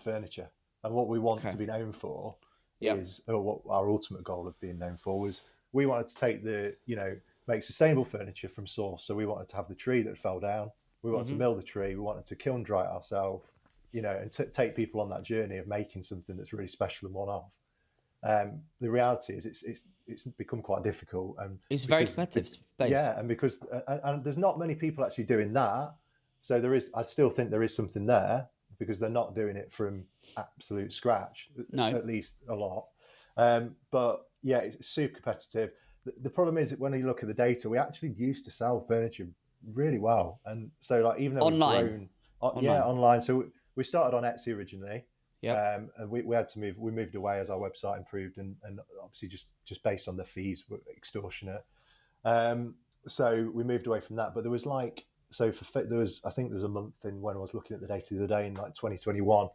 furniture, and what we want to be known for is, or what our ultimate goal of being known for was, we wanted to take make sustainable furniture from source. So we wanted to have the tree that fell down. We wanted to mill the tree. We wanted to kiln dry it ourselves, and take people on that journey of making something that's really special and one-off. The reality is it's become quite difficult, and it's very competitive space. Yeah, and because and there's not many people actually doing that. So I still think there is something there, because they're not doing it from absolute scratch. No. At least a lot. But yeah, it's super competitive. The problem is that when you look at the data, we actually used to sell furniture really well, and so even though online. Online. So we started on Etsy originally. Yeah. And we had to move. We moved away as our website improved, and obviously just based on the fees were extortionate. So we moved away from that. But there was I think there was a month in when I was looking at the data the other day in 2021,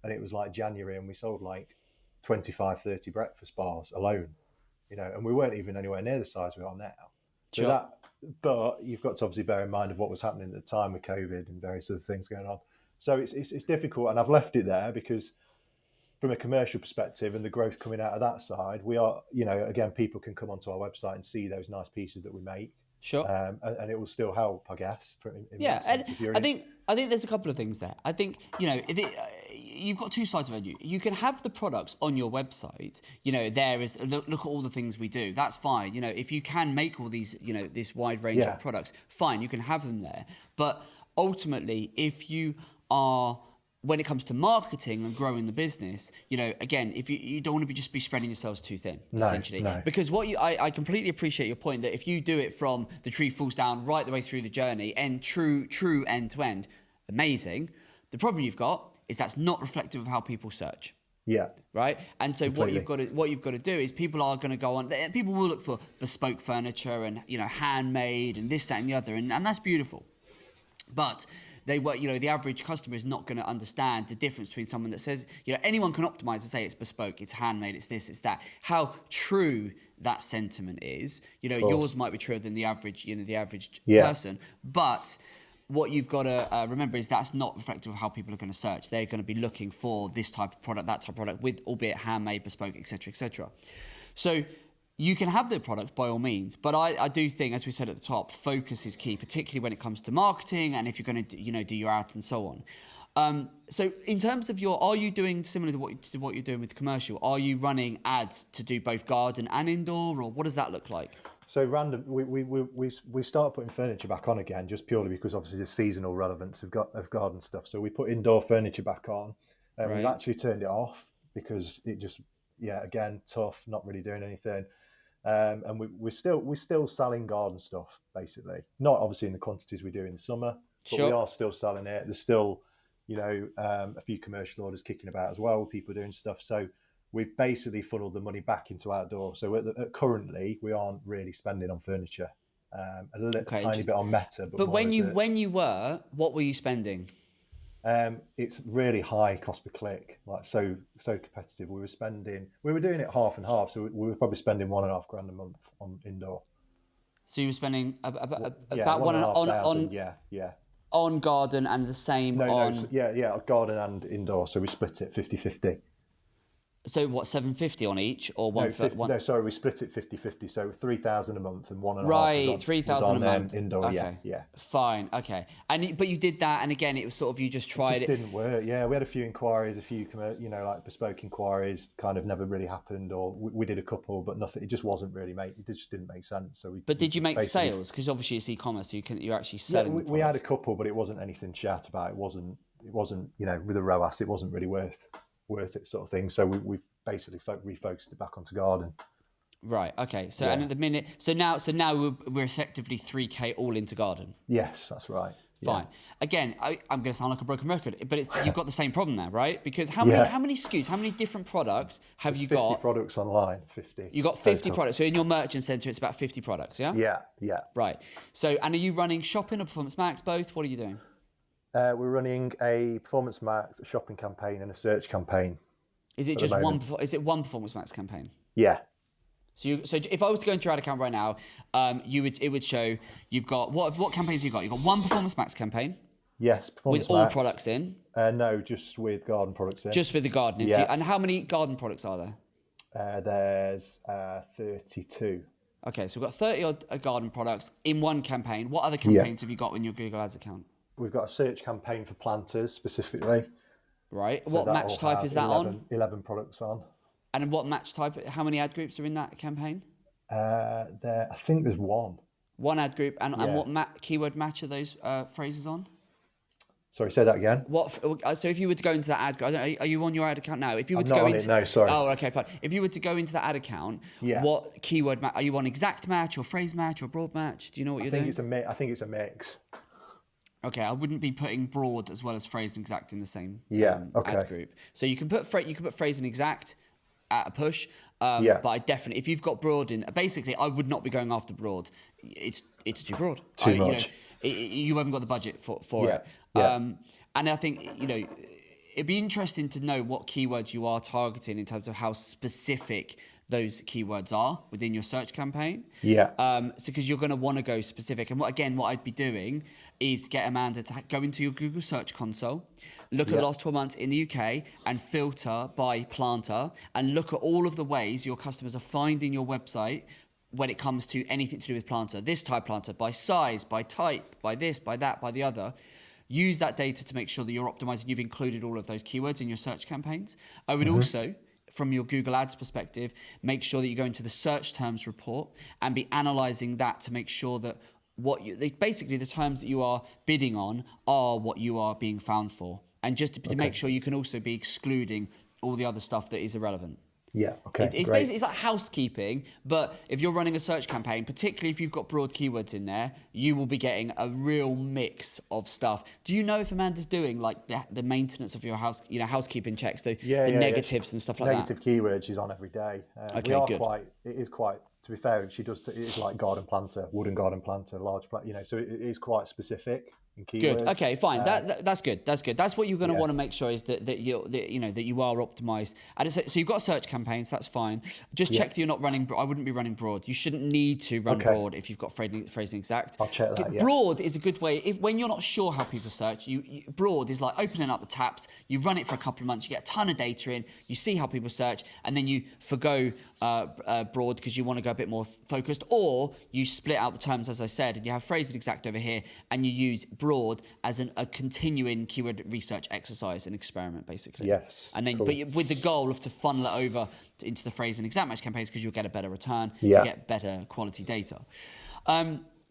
and it was January, and we sold 25, 30 breakfast bars alone, and we weren't even anywhere near the size we are now. So but you've got to obviously bear in mind of what was happening at the time with COVID and various other things going on. So it's difficult, and I've left it there because from a commercial perspective and the growth coming out of that side, we are, again, people can come onto our website and see those nice pieces that we make. Sure. And it will still help, I guess. In Yeah, that sense, and I think there's a couple of things there. I think you've got two sides of it. You can have the products on your website. There is look at all the things we do. That's fine. If you can make all these, this wide range of products, fine, you can have them there. But ultimately, if you are, when it comes to marketing and growing the business, again, if you don't want to just be spreading yourselves too thin, essentially. No. Because I completely appreciate your point that if you do it from the tree falls down right the way through the journey and true end to end, amazing. The problem you've got is that's not reflective of how people search. Yeah. Right. And so Completely. what you've got to do is people are going to go on. People will look for bespoke furniture and handmade and this, that, and the other, and that's beautiful. But the average customer is not going to understand the difference between someone that says, anyone can optimize and say it's bespoke, it's handmade, it's this, it's that. How true that sentiment is, yours might be truer than the average, person. But what you've got to remember is that's not reflective of how people are going to search. They're going to be looking for this type of product, that type of product, with albeit handmade, bespoke, etc., etc. So you can have the products by all means, but I do think, as we said at the top, focus is key, particularly when it comes to marketing and if you're going to do your ads and so on. So in terms of are you doing similar to what you're doing with commercial? Are you running ads to do both garden and indoor, or what does that look like? So we start putting furniture back on again, just purely because obviously the seasonal relevance of garden stuff. So we put indoor furniture back on, and we've actually turned it off because it just, again, tough, not really doing anything. And we're still selling garden stuff, basically. Not obviously in the quantities we do in the summer, but we are still selling it. There's still, a few commercial orders kicking about as well, people doing stuff. So we've basically funneled the money back into outdoor. So currently, we aren't really spending on furniture. A tiny bit on meta. But when you were, what were you spending? It's really high cost per click, like so competitive. We were doing it half and half, so we were probably spending $1,500 a month on indoor. So you were spending about $1,500 on garden and the same on garden and indoor. So we split it 50-50. So what, $750 on each, or one? No, sorry, we split it 50-50. So 3,000 a month and $1,500. Right, 3,000 a month indoor. Okay. Yeah. Fine. Okay. But you did that, and again, it was sort of you just tried it. Didn't work. Yeah, we had a few inquiries, a few like bespoke inquiries, kind of never really happened, or we did a couple, but nothing. It just wasn't really it just didn't make sense. So But did you make sales? Because obviously it's e-commerce, so you're actually selling. Yeah, we had a couple, but it wasn't anything chat about. It wasn't with a ROAS, it wasn't really worth it, sort of thing. So we've basically refocused it back onto garden. Right. Okay. So and at the minute, so now we're effectively 3K all into garden. Yes, that's right. Fine. Yeah. Again, I'm going to sound like a broken record, but you've got the same problem there, right? Because how many SKUs, how many different products have you got? 50 products online. 50. You got 50 products. So in your merchant center, it's about 50 products. Yeah. Yeah. Right. So and are you running shopping or Performance Max? Both. What are you doing? We're running a Performance Max, a shopping campaign, and a search campaign. Is it just one? Is it one Performance Max campaign? Yeah. So if I was to go into your ad account right now, it would show you've got what campaigns you got? You've got one Performance Max campaign. Yes, Performance with Max. All products in. No, just with garden products in. Just with the gardening. Yeah. So, and how many garden products are there? There's 32. Okay, so we've got 30 odd garden products in one campaign. What other campaigns have you got in your Google Ads account? We've got a search campaign for planters specifically. Right. So what match type is that 11 products on. And what match type? How many ad groups are in that campaign? I think there's one. One ad group, and what keyword match are those phrases on? Sorry, say that again. So if you were to go into that ad, are you on your ad account now? If you were I'm not on it, no, sorry. Oh, okay, fine. If you were to go into that ad account, what keyword match? Are you on exact match or phrase match or broad match? Do you know what you're doing? I think it's a mix. Okay, I wouldn't be putting broad as well as phrase and exact in the same ad group. So you can put phrase and exact at a push, but I definitely, if you've got broad in, basically I would not be going after broad. It's too broad. Too much. You haven't got the budget for it. Yeah. And I think it'd be interesting to know what keywords you are targeting in terms of how specific those keywords are within your search campaign. Yeah. So because you're going to want to go specific. And what I'd be doing is get Amanda to go into your Google Search Console, look at the last 12 months in the UK and filter by planter and look at all of the ways your customers are finding your website when it comes to anything to do with planter. This type planter, by size, by type, by this, by that, by the other. Use that data to make sure that you're optimizing. You've included all of those keywords in your search campaigns. I would also, from your Google Ads perspective, make sure that you go into the search terms report and be analyzing that to make sure that basically the terms that you are bidding on are what you are being found for. And just to make sure you can also be excluding all the other stuff that is irrelevant. Yeah, okay, It's great. basically, it's like housekeeping, but if you're running a search campaign, particularly if you've got broad keywords in there, you will be getting a real mix of stuff. Do you know if Amanda's doing like the maintenance of your house, housekeeping checks, the negatives and stuff like Negative keywords she's on every day. Okay, good. It is quite, to be fair, she does, it is like garden planter, wooden garden planter, large plant, so it is quite specific in keywords. Good. Okay, fine. That's good. That's good. That's what you're going to want to make sure is that you are optimized. And so you've got search campaigns. That's fine. Just check that you're not running. I wouldn't be running broad. You shouldn't need to run broad if you've got phrasing exact. I'll check that. Yeah. Broad is a good way. When you're not sure how people search, broad is like opening up the taps. You run it for a couple of months. You get a ton of data in. You see how people search, and then you forgo broad because you want to go a bit more focused, or you split out the terms as I said, and you have phrasing exact over here, and you use broad as a continuing keyword research exercise and experiment, basically. Yes. And then, cool. but with the goal of to funnel it over into the phrase and exact match campaigns because you'll get a better return, Yeah. you get better quality data.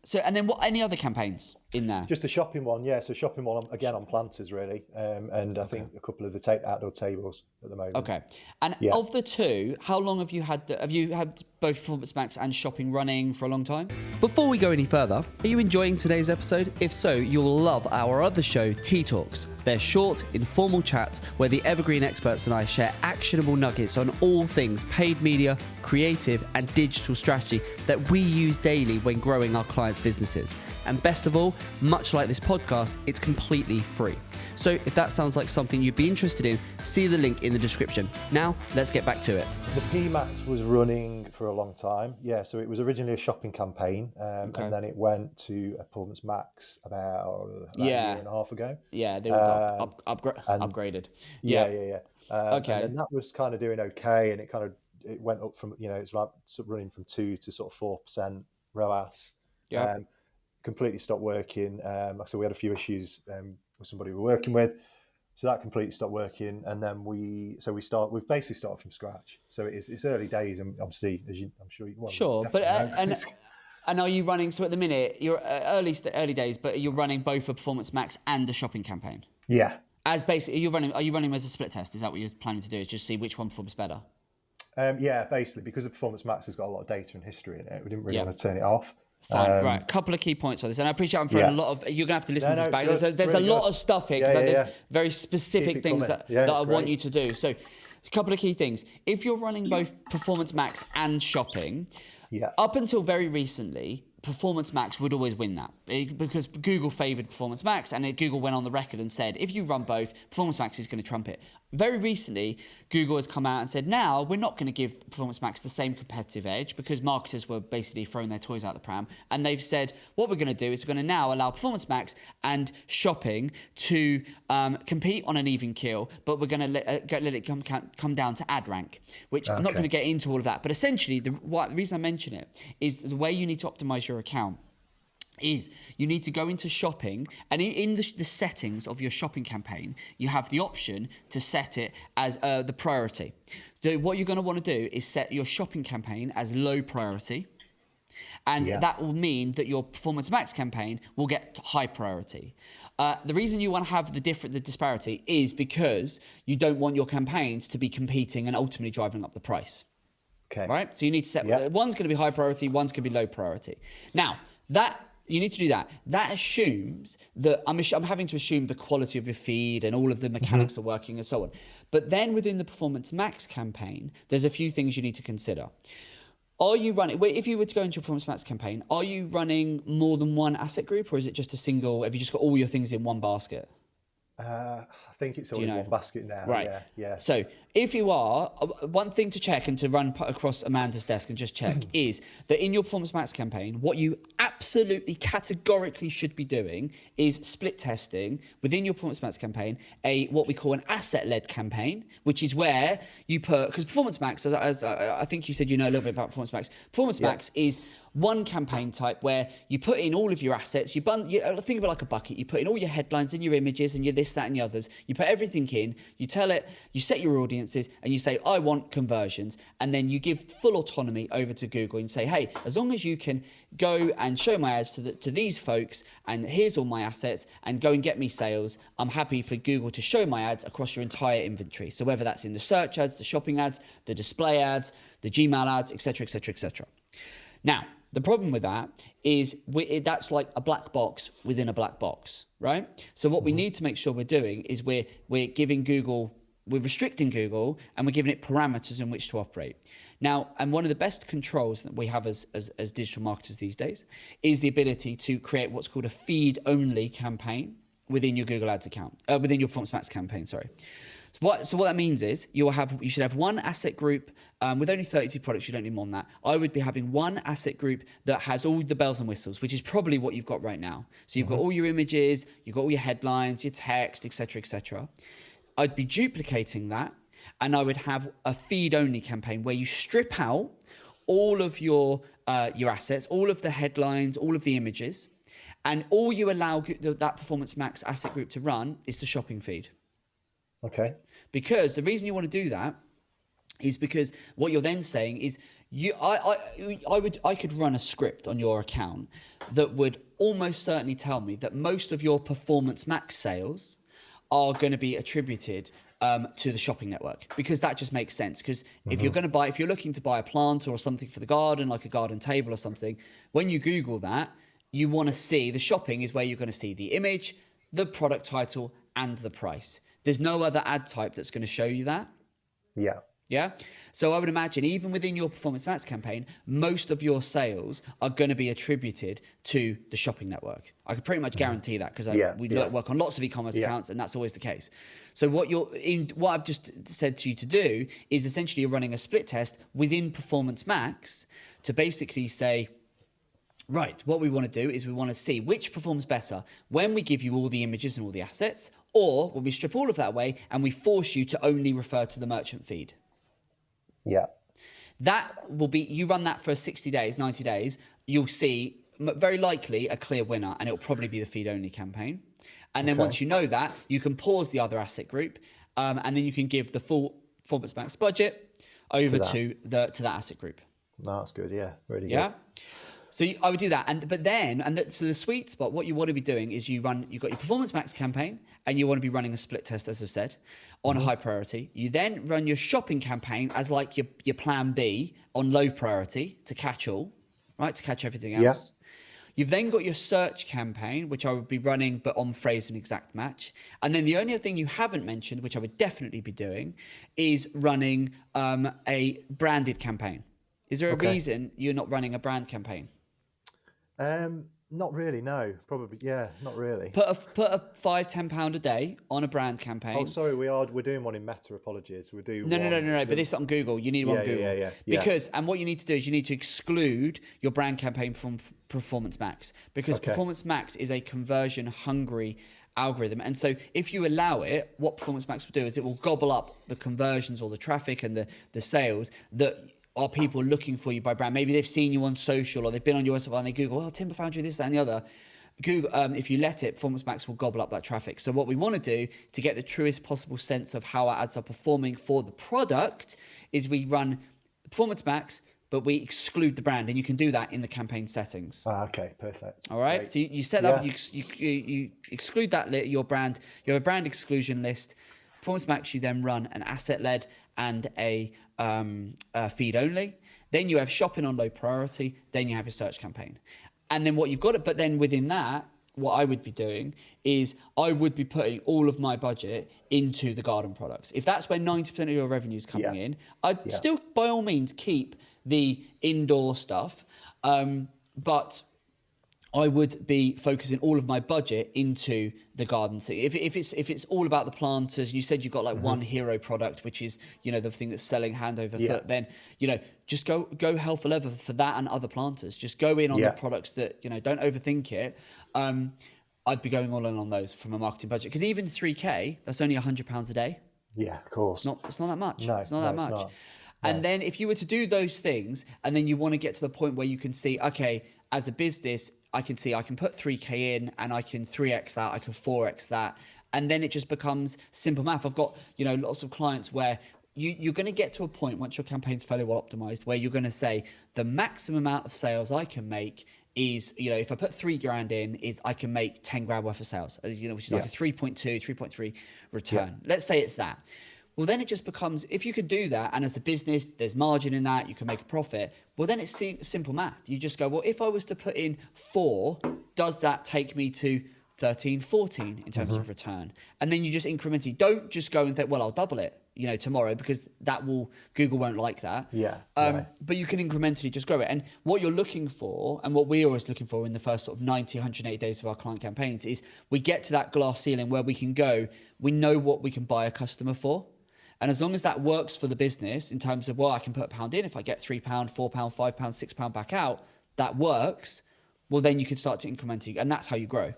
So, and then what? Any other campaigns in there? Just the shopping one, yeah. So shopping one again on planters really, and I think a couple of the outdoor tables at the moment. Okay. And of the two, how long have you had? Have you had both Performance Max and shopping running for a long time? Before we go any further, are you enjoying today's episode? If so, you'll love our other show, Tea Talks. They're short, informal chats where the Evergreen experts and I share actionable nuggets on all things paid media, creative, and digital strategy that we use daily when growing our clients' businesses. And best of all, much like this podcast, it's completely free. So if that sounds like something you'd be interested in, see the link in the description. Now, let's get back to it. The PMAX was running for a long time. Yeah, so it was originally a shopping campaign, and then it went to a Performance Max about a year and a half ago. Yeah, they were upgraded. Yeah. Okay. And then that was kind of doing okay, and it went up from, it's like running from 2 to sort of 4% ROAS. Yeah. Completely stopped working. Like I said, we had a few issues with somebody we were working with, so that completely stopped working. And then we've basically started from scratch. So it's early days, and obviously, I'm sure you want. Sure, but and are you running? So at the minute, you're early days, but you're running both a Performance Max and a shopping campaign. Yeah. As basically, are you running as a split test? Is that what you're planning to do? Is just see which one performs better? Yeah, basically, because the Performance Max has got a lot of data and history in it, we didn't really want to turn it off. Fine, right. Couple of key points on this, and I appreciate I'm throwing a lot of. You're gonna have to listen to this back. There's really a lot of stuff here because there's very specific things that I want you to do. So, a couple of key things. If you're running both Performance Max and shopping, up until very recently, Performance Max would always win that because Google favored Performance Max, and Google went on the record and said, if you run both, Performance Max is going to trump it. Very recently, Google has come out and said, now we're not going to give Performance Max the same competitive edge because marketers were basically throwing their toys out the pram. And they've said, what we're going to do is we're going to now allow Performance Max and shopping to compete on an even keel, but we're going to let it come down to ad rank, which I'm not going to get into all of that. But essentially, the reason I mention it is the way you need to optimize your account is you need to go into shopping, and in the settings of your shopping campaign, you have the option to set it as the priority. So what you're going to want to do is set your shopping campaign as low priority, and that will mean that your Performance Max campaign will get high priority. The reason you want to have the disparity is because you don't want your campaigns to be competing and ultimately driving up the price. Okay. Right? So you need to set one's going to be high priority, one's going to be low priority. Now, you need to do that. That assumes that I'm having to assume the quality of your feed and all of the mechanics are working and so on. But then within the Performance Max campaign, there's a few things you need to consider. Are you running, if you were to go into your Performance Max campaign, are you running more than one asset group, or is it just a single, have you just got all your things in one basket? I think it's all you in know? one basket now. Right. Yeah. So if you are, one thing to check and to run across Amanda's desk and just check is that in your Performance Max campaign, what you absolutely categorically should be doing is split testing within your Performance Max campaign, what we call an asset-led campaign, which is where you put, because Performance Max, as I think you said you know a little bit about Performance Max. Performance Max is one campaign type where you put in all of your assets, you think of it like a bucket, you put in all your headlines and your images and your this, that and the others, you put everything in, you tell it, you set your audiences and you say, I want conversions, and then you give full autonomy over to Google and say, hey, as long as you can go and show my ads to these folks and here's all my assets and go and get me sales, I'm happy for Google to show my ads across your entire inventory. So whether that's in the search ads, the shopping ads, the display ads, the Gmail ads, etc., etc., etc. Now, the problem with that is that's like a black box within a black box, right? So what we need to make sure we're doing is we're giving Google, we're restricting Google and we're giving it parameters in which to operate. Now, and one of the best controls that we have as digital marketers these days is the ability to create what's called a feed-only campaign within your Google Ads account, within your Performance Max campaign, sorry. So what that means is you should have one asset group with only 32 products. You don't need more than that. I would be having one asset group that has all the bells and whistles, which is probably what you've got right now. So you've got all your images, you've got all your headlines, your text, etc., etc. I'd be duplicating that, and I would have a feed-only campaign where you strip out all of your assets, all of the headlines, all of the images, and all you allow that Performance Max asset group to run is the shopping feed. Okay. Because the reason you want to do that is because what you're then saying is I could run a script on your account that would almost certainly tell me that most of your Performance Max sales are going to be attributed to the shopping network, because that just makes sense. Because if you're looking to buy a plant or something for the garden, like a garden table or something, when you Google that, you want to see the shopping is where you're going to see the image, the product title, and the price. There's no other ad type that's going to show you that. Yeah. Yeah. So I would imagine even within your Performance Max campaign, most of your sales are going to be attributed to the shopping network. I can pretty much guarantee that, because we work on lots of e-commerce accounts, and that's always the case. So what I've just said to you to do is essentially you're running a split test within Performance Max to basically say, right, what we want to do is we want to see which performs better when we give you all the images and all the assets, or when we strip all of that away and we force you to only refer to the merchant feed. Yeah. That will be, you run that for 60 days, 90 days, you'll see very likely a clear winner, and it'll probably be the feed-only campaign. And then once you know that, you can pause the other asset group, and then you can give the full Performance Max budget over to that asset group. No, that's good. Yeah, really good. Yeah. So I would do that, so the sweet spot, what you want to be doing is you've got your Performance Max campaign, and you want to be running a split test, as I've said, on a high priority. You then run your shopping campaign as like your plan B on low priority to catch all, right, to catch everything else. Yeah. You've then got your search campaign, which I would be running, but on phrase and exact match. And then the only other thing you haven't mentioned, which I would definitely be doing, is running a branded campaign. Is there a reason you're not running a brand campaign? Not really, no. Probably, yeah, not really. Put a £5-10 a day on a brand campaign. Oh, sorry, we're doing one in Meta. Apologies, we do. No. But this is on Google. You need one on Google. Yeah. Because and what you need to do is you need to exclude your brand campaign from Performance Max, because Performance Max is a conversion hungry algorithm, and so if you allow it, what Performance Max will do is it will gobble up the conversions or the traffic and the sales that are people looking for you by brand. Maybe they've seen you on social, or they've been on your website and they Google, oh, Timber Foundry, this, that, and the other. Google, if you let it, Performance Max will gobble up that traffic. So what we want to do to get the truest possible sense of how our ads are performing for the product is we run Performance Max, but we exclude the brand, and you can do that in the campaign settings. Okay, perfect. All right. Great. So you set up, you exclude that your brand. You have a brand exclusion list. Performance Max, you then run an asset-led and a feed-only. Then you have shopping on low priority. Then you have your search campaign. And then what you've got, but then within that, what I would be doing is I would be putting all of my budget into the garden products. If that's where 90% of your revenue is coming in, I'd still, by all means, keep the indoor stuff. But I would be focusing all of my budget into the garden thing. If it's all about the planters, you said you've got like one hero product, which is, you know, the thing that's selling hand over foot, then, you know, just go hell for leather for that and other planters. Just go in on the products that, you know, don't overthink it. I'd be going all in on those from a marketing budget, because even 3K, that's only £100 a day. Yeah, of course. It's not that much. No, it's not that much. It's not. And then if you were to do those things, and then you want to get to the point where you can see, okay, as a business, I can see I can put 3K in and I can 3X that, I can 4X that. And then it just becomes simple math. I've got, you know, lots of clients where you're going to get to a point once your campaign's fairly well optimized where you're going to say the maximum amount of sales I can make is, you know, if I put $3,000 in, is I can make 10 grand worth of sales, you know, which is like a 3.2, 3.3 return. Let's say it's that. Well, then it just becomes, if you could do that, and as a business, there's margin in that, you can make a profit, well, then it's simple math. You just go, well, if I was to put in 4, does that take me to 13, 14 in terms of return? And then you just incrementally, don't just go and think, well, I'll double it, you know, tomorrow, because Google won't like that. But you can incrementally just grow it. And what you're looking for, and what we're always looking for in the first sort of 90, 180 days of our client campaigns, is we get to that glass ceiling where we can go, we know what we can buy a customer for. And as long as that works for the business in terms of, well, I can put £1 in, if I get £3, £4, £5, £6 back out, that works, well, then you can start to incrementally, and that's how you grow.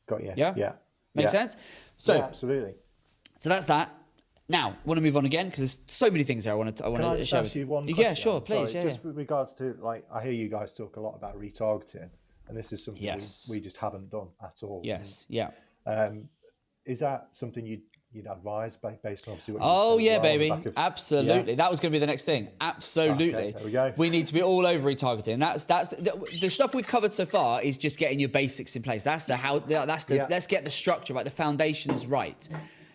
Got you. Yeah? Makes sense? So, absolutely. So that's that. Now, I want to move on again, because there's so many things there I want to share. Ask you one question? Yeah, sure, please. Sorry, just with regards to, like, I hear you guys talk a lot about retargeting, and this is something we just haven't done at all. Yes, yeah. Is that something you'd advise based on obviously what you said? Baby. Absolutely. That was going to be the next thing. Absolutely. Okay, there we go. We need to be all over retargeting. That's the stuff we've covered so far is just getting your basics in place. Let's get the structure right, the foundations right.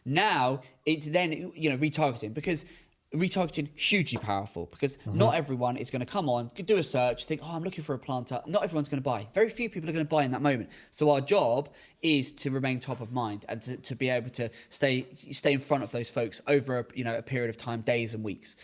Now it's then, you know, retargeting, because retargeting hugely powerful, because not everyone is going to come on, do a search, think, oh, I'm looking for a planter. Not everyone's going to buy. Very few people are going to buy in that moment. So our job is to remain top of mind and to be able to stay in front of those folks over a period of time, days and weeks.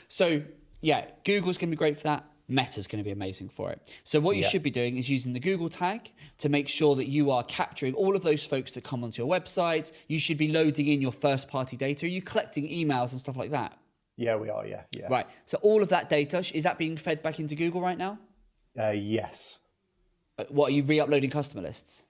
So yeah, Google's going to be great for that. Meta's going to be amazing for it. So what you should be doing is using the Google tag to make sure that you are capturing all of those folks that come onto your website. You should be loading in your first party data. Are you collecting emails and stuff like that? Yeah, we are. Yeah. Right. So all of that data, is that being fed back into Google right now? Yes. What, are you re-uploading customer lists?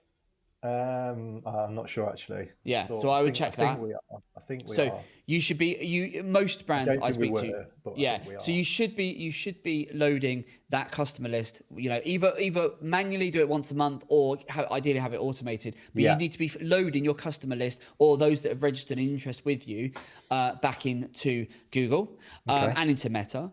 I'm not sure actually. Yeah. So I would check that. I think we are. So you should be. Most brands I speak to. Yeah. So you should be loading that customer list. You know, either manually do it once a month, or ideally have it automated. But you need to be loading your customer list, or those that have registered an interest with you, back into Google and into Meta.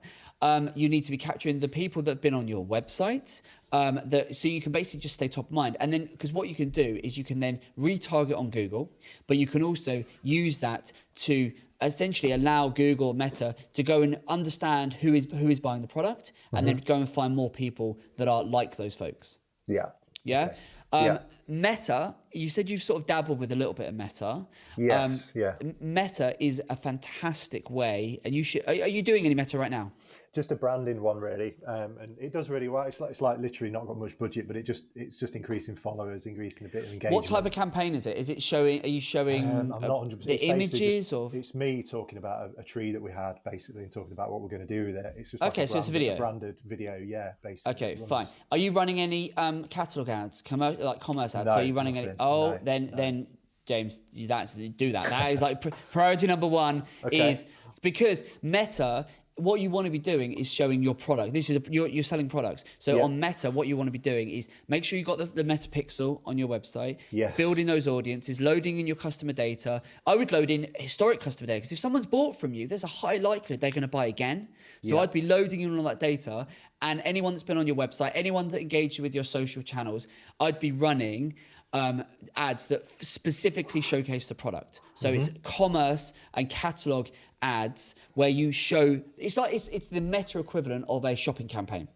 You need to be capturing the people that have been on your website, so you can basically just stay top of mind. And then, because what you can do is you can then retarget on Google, but you can also use that to essentially allow Google, Meta, to go and understand who is buying the product, and then go and find more people that are like those folks. Yeah. Okay. Meta, you said you've sort of dabbled with a little bit of Meta. Yes. Meta is a fantastic way, and are you doing any Meta right now? Just a branding one really, and it does really well. It's like literally not got much budget, but it's just increasing followers, increasing a bit of engagement. What type of campaign is it? Is it showing? Are you showing I'm not 100%. the images, or it's me talking about a tree that we had basically, and talking about what we're going to do with it. It's just okay. So it's a video, branded video, yeah, basically. Okay, fine. Are you running any catalog ads, like commerce ads? No, so are you running nothing. any? Oh, No. Then James, do that. That is like priority number one. Okay. Is because Meta. What you want to be doing is showing your product. You're selling products. So on Meta, what you want to be doing is make sure you got the Meta pixel on your website, building those audiences, loading in your customer data. I would load in historic customer data, because if someone's bought from you, there's a high likelihood they're going to buy again. So I'd be loading in all that data, and anyone that's been on your website, anyone that engaged with your social channels, I'd be running ads that specifically showcase the product. So it's commerce and catalog ads where you show, it's the Meta equivalent of a shopping campaign.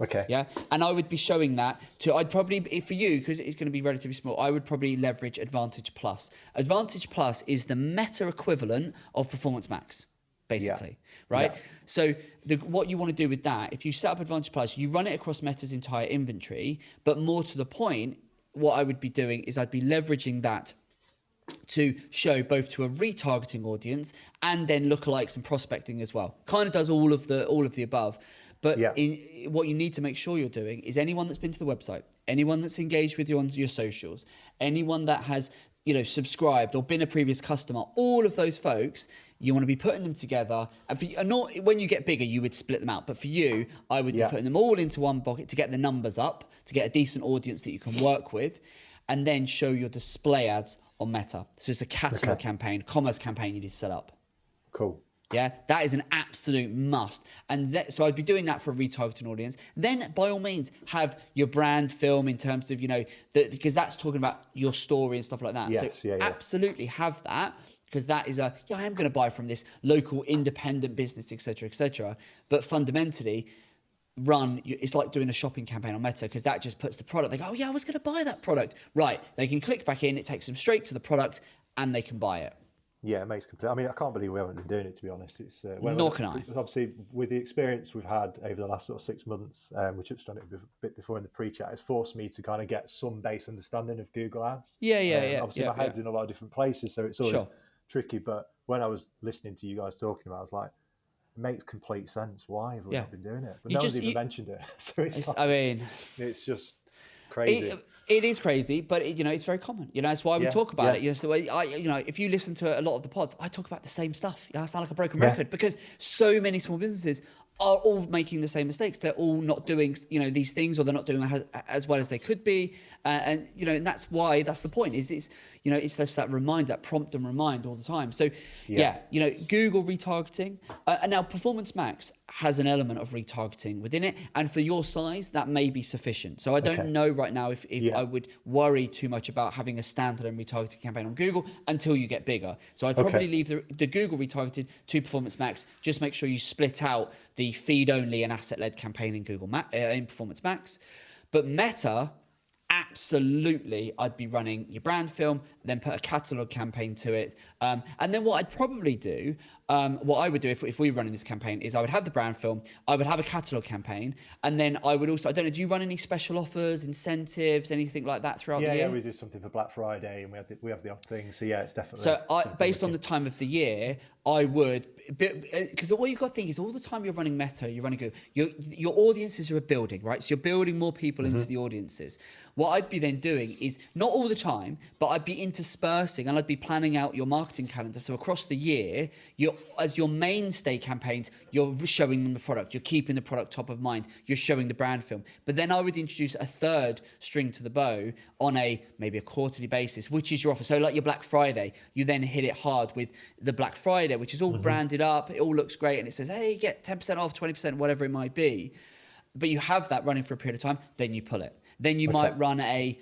Okay. Yeah. And I would be showing that I'd probably, for you, because it's going to be relatively small, I would probably leverage Advantage Plus. Advantage Plus is the Meta equivalent of Performance Max. basically, right? Yeah. So what you want to do with that, if you set up Advantage Plus, you run it across Meta's entire inventory, but more to the point, what I would be doing is I'd be leveraging that to show both to a retargeting audience and then lookalikes and prospecting as well. Kind of does all of the above. But what you need to make sure you're doing is anyone that's been to the website, anyone that's engaged with you on your socials, anyone that has subscribed or been a previous customer, all of those folks, you want to be putting them together. And not when you get bigger, you would split them out. But for you, I would be putting them all into one bucket to get the numbers up, to get a decent audience that you can work with, and then show your display ads on Meta. So it's a catalog campaign, commerce campaign you need to set up. Cool. Yeah, that is an absolute must. And so I'd be doing that for a retargeting audience. Then by all means, have your brand film in terms of, because that's talking about your story and stuff like that. Yes, so absolutely have that, because that is I am going to buy from this local independent business, etc., etc. But fundamentally, it's like doing a shopping campaign on Meta, because that just puts the product, they go, oh yeah, I was going to buy that product. Right, they can click back in, it takes them straight to the product and they can buy it. Yeah, it makes complete. I mean, I can't believe we haven't been doing it, to be honest. It's nor can I. Obviously, with the experience we've had over the last sort of 6 months, we touched on it a bit before in the pre-chat. It's forced me to kind of get some base understanding of Google Ads. Obviously, my head's in a lot of different places, so it's always tricky. But when I was listening to you guys talking about it, I was like, it makes complete sense. Why have we not been doing it? But no one's even mentioned it. So it's just crazy. It is crazy, but it's very common. That's why we talk about it. So if you listen to a lot of the pods, I talk about the same stuff. I sound like a broken record, because so many small businesses are all making the same mistakes. They're all not doing these things, or they're not doing as well as they could be. And that's why, that's the point. It's just that remind, that prompt and remind all the time. So Google retargeting. And now Performance Max has an element of retargeting within it, and for your size, that may be sufficient. So I don't know right now if I would worry too much about having a standalone retargeting campaign on Google until you get bigger. So I'd probably leave the Google retargeted to Performance Max. Just make sure you split out the feed only and asset led campaign in in Performance Max. But Meta, absolutely, I'd be running your brand film, then put a catalog campaign to it. And then what I'd probably do, what I would do if we were running this campaign, is I would have the brand film, I would have a catalog campaign, and then I would also, I don't know, do you run any special offers, incentives, anything like that throughout the year? Yeah, we do something for Black Friday, and we have the odd thing. So yeah, it's definitely. So based on the time of the year, I would, because what you've got to think is all the time you're running Meta, you're running Google, your audiences are building, right? So you're building more people into the audiences. What I'd be then doing is, not all the time, but I'd be interspersing, and I'd be planning out your marketing calendar. So across the year, as your mainstay campaigns, you're showing them the product, you're keeping the product top of mind, you're showing the brand film. But then I would introduce a third string to the bow on maybe a quarterly basis, which is your offer. So like your Black Friday, you then hit it hard with the Black Friday, which is all branded up, it all looks great, and it says, hey, get 10% off, 20%, whatever it might be. But you have that running for a period of time, then you pull it. Then you might run a,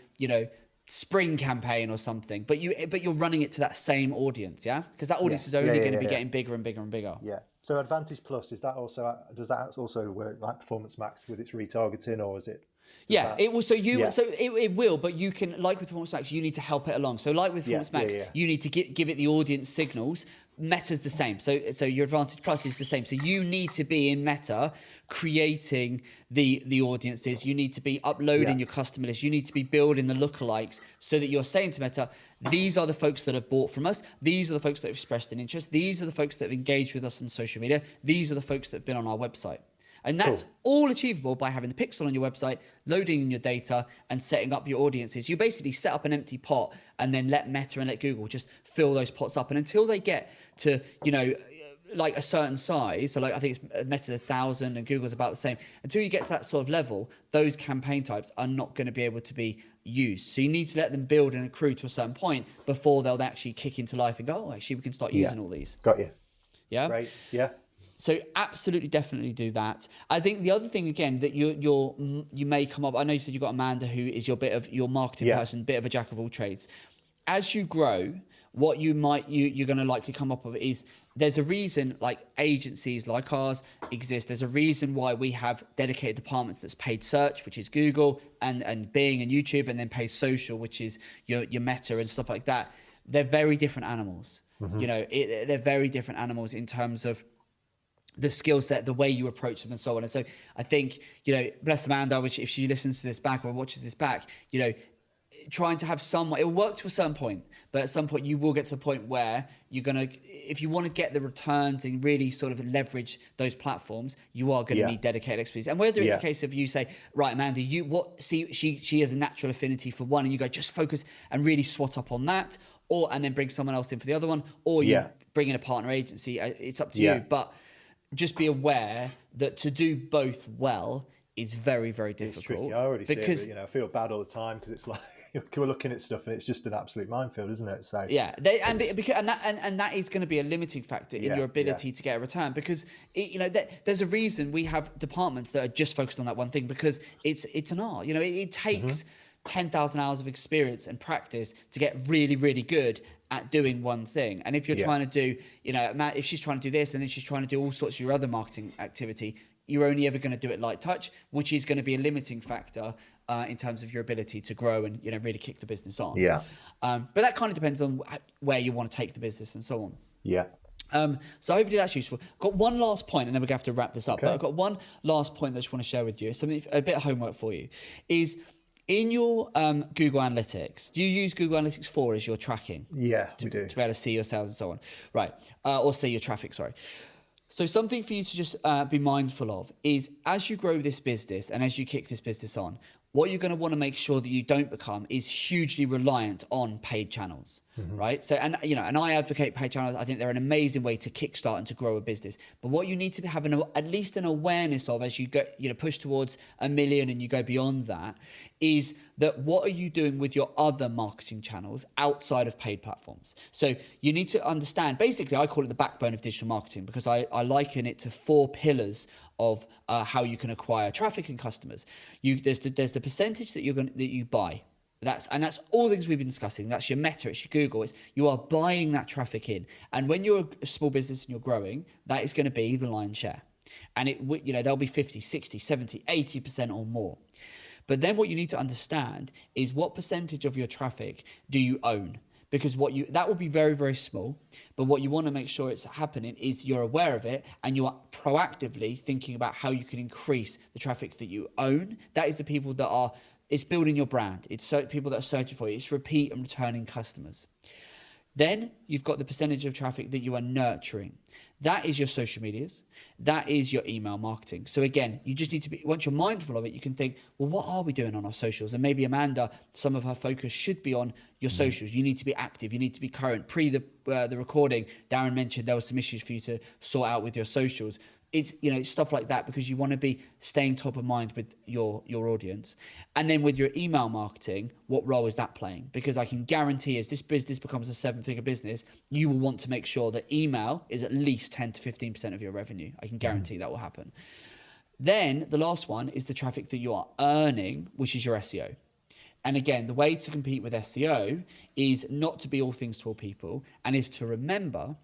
spring campaign or something, but you're running it to that same audience, yeah? Because that audience is only going to be getting bigger and bigger and bigger. Yeah. So Advantage Plus, does that also work like Performance Max with its retargeting, or is it? It will. So it will, but you can, like with Performance Max, you need to help it along. So like with Performance Max, you need to give it the audience signals. Meta's the same. So your Advantage Plus is the same. So you need to be in Meta creating the audiences. You need to be uploading your customer list. You need to be building the lookalikes, so that you're saying to Meta, these are the folks that have bought from us. These are the folks that have expressed an interest. These are the folks that have engaged with us on social media. These are the folks that have been on our website. And that's all achievable by having the pixel on your website, loading in your data, and setting up your audiences. You basically set up an empty pot and then let Meta and let Google just fill those pots up. And until they get to, like a certain size, so like I think Meta's 1,000 and Google's about the same. Until you get to that sort of level, those campaign types are not going to be able to be used. So you need to let them build and accrue to a certain point before they'll actually kick into life and go, oh, actually we can start using all these. Got you. Yeah. Right. Yeah. So absolutely, definitely do that. I think the other thing again that you may come up. I know you said you got Amanda, who is your marketing person, bit of a jack of all trades. As you grow, what you're going to likely come up with is, there's a reason like agencies like ours exist. There's a reason why we have dedicated departments that's paid search, which is Google and Bing and YouTube, and then paid social, which is your Meta and stuff like that. They're very different animals. They're very different animals in terms of the skill set, the way you approach them, and so on. And so I think, bless Amanda, which if she listens to this back or watches this back, trying to have someone, it will work to a certain point, but at some point you will get to the point where you're going to, if you want to get the returns and really sort of leverage those platforms, you are going to need dedicated expertise. And whether it's a case of you say, right, Amanda, she has a natural affinity for one, and you go, just focus and really swat up on that, and then bring someone else in for the other one, or you bring in a partner agency. It's up to you, but just be aware that to do both well is very, very difficult. It's tricky. I already see it. I feel bad all the time because it's like we're looking at stuff and it's just an absolute minefield, isn't it? So and that is going to be a limiting factor in your ability to get a return, because there's a reason we have departments that are just focused on that one thing, because it's an art. It takes 10,000 hours of experience and practice to get really, really good at doing one thing. And if you're trying to do, if she's trying to do this and then she's trying to do all sorts of your other marketing activity, you're only ever going to do it light touch, which is going to be a limiting factor in terms of your ability to grow and really kick the business on. But that kind of depends on where you want to take the business and so on. So hopefully that's useful. Got one last point, and then we're going to have to wrap this up. But I've got one last point that I just want to share with you. Something, a bit of homework for you is, in your Google Analytics, do you use Google Analytics 4 as your tracking? Yeah, we do. To be able to see your sales and so on. Right. Or see your traffic, sorry. So something for you to just be mindful of is, as you grow this business and as you kick this business on, what you're going to want to make sure that you don't become is hugely reliant on paid channels, right? So, and I advocate paid channels. I think they're an amazing way to kickstart and to grow a business. But what you need to have at least an awareness of as you go, push towards 1 million and you go beyond that, is that what are you doing with your other marketing channels outside of paid platforms? So you need to understand, basically, I call it the backbone of digital marketing, because I liken it to 4 pillars of how you can acquire traffic and customers. There's the percentage that you buy. That's all the things we've been discussing. That's your Meta, it's your Google. You are buying that traffic in. And when you're a small business and you're growing, that is going to be the lion's share. And there'll be 50, 60, 70, 80% or more. But then what you need to understand is, what percentage of your traffic do you own? Because that will be very, very small. But what you want to make sure it's happening is you're aware of it and you are proactively thinking about how you can increase the traffic that you own. That is the people that it's building your brand. It's people that are searching for you. It's repeat and returning customers. Then you've got the percentage of traffic that you are nurturing. That is your social medias. That is your email marketing. So again, you just need to be, once you're mindful of it, you can think, well, what are we doing on our socials? And maybe Amanda, some of her focus should be on your socials. You need to be active. You need to be current. Pre the recording, Darren mentioned there were some issues for you to sort out with your socials. It's stuff like that, because you want to be staying top of mind with your audience. And then with your email marketing, what role is that playing? Because I can guarantee, as this business becomes a 7-figure business, you will want to make sure that email is at least 10 to 15% of your revenue. I can guarantee that will happen. Then the last one is the traffic that you are earning, which is your SEO. And again, the way to compete with SEO is not to be all things to all people, and is to remember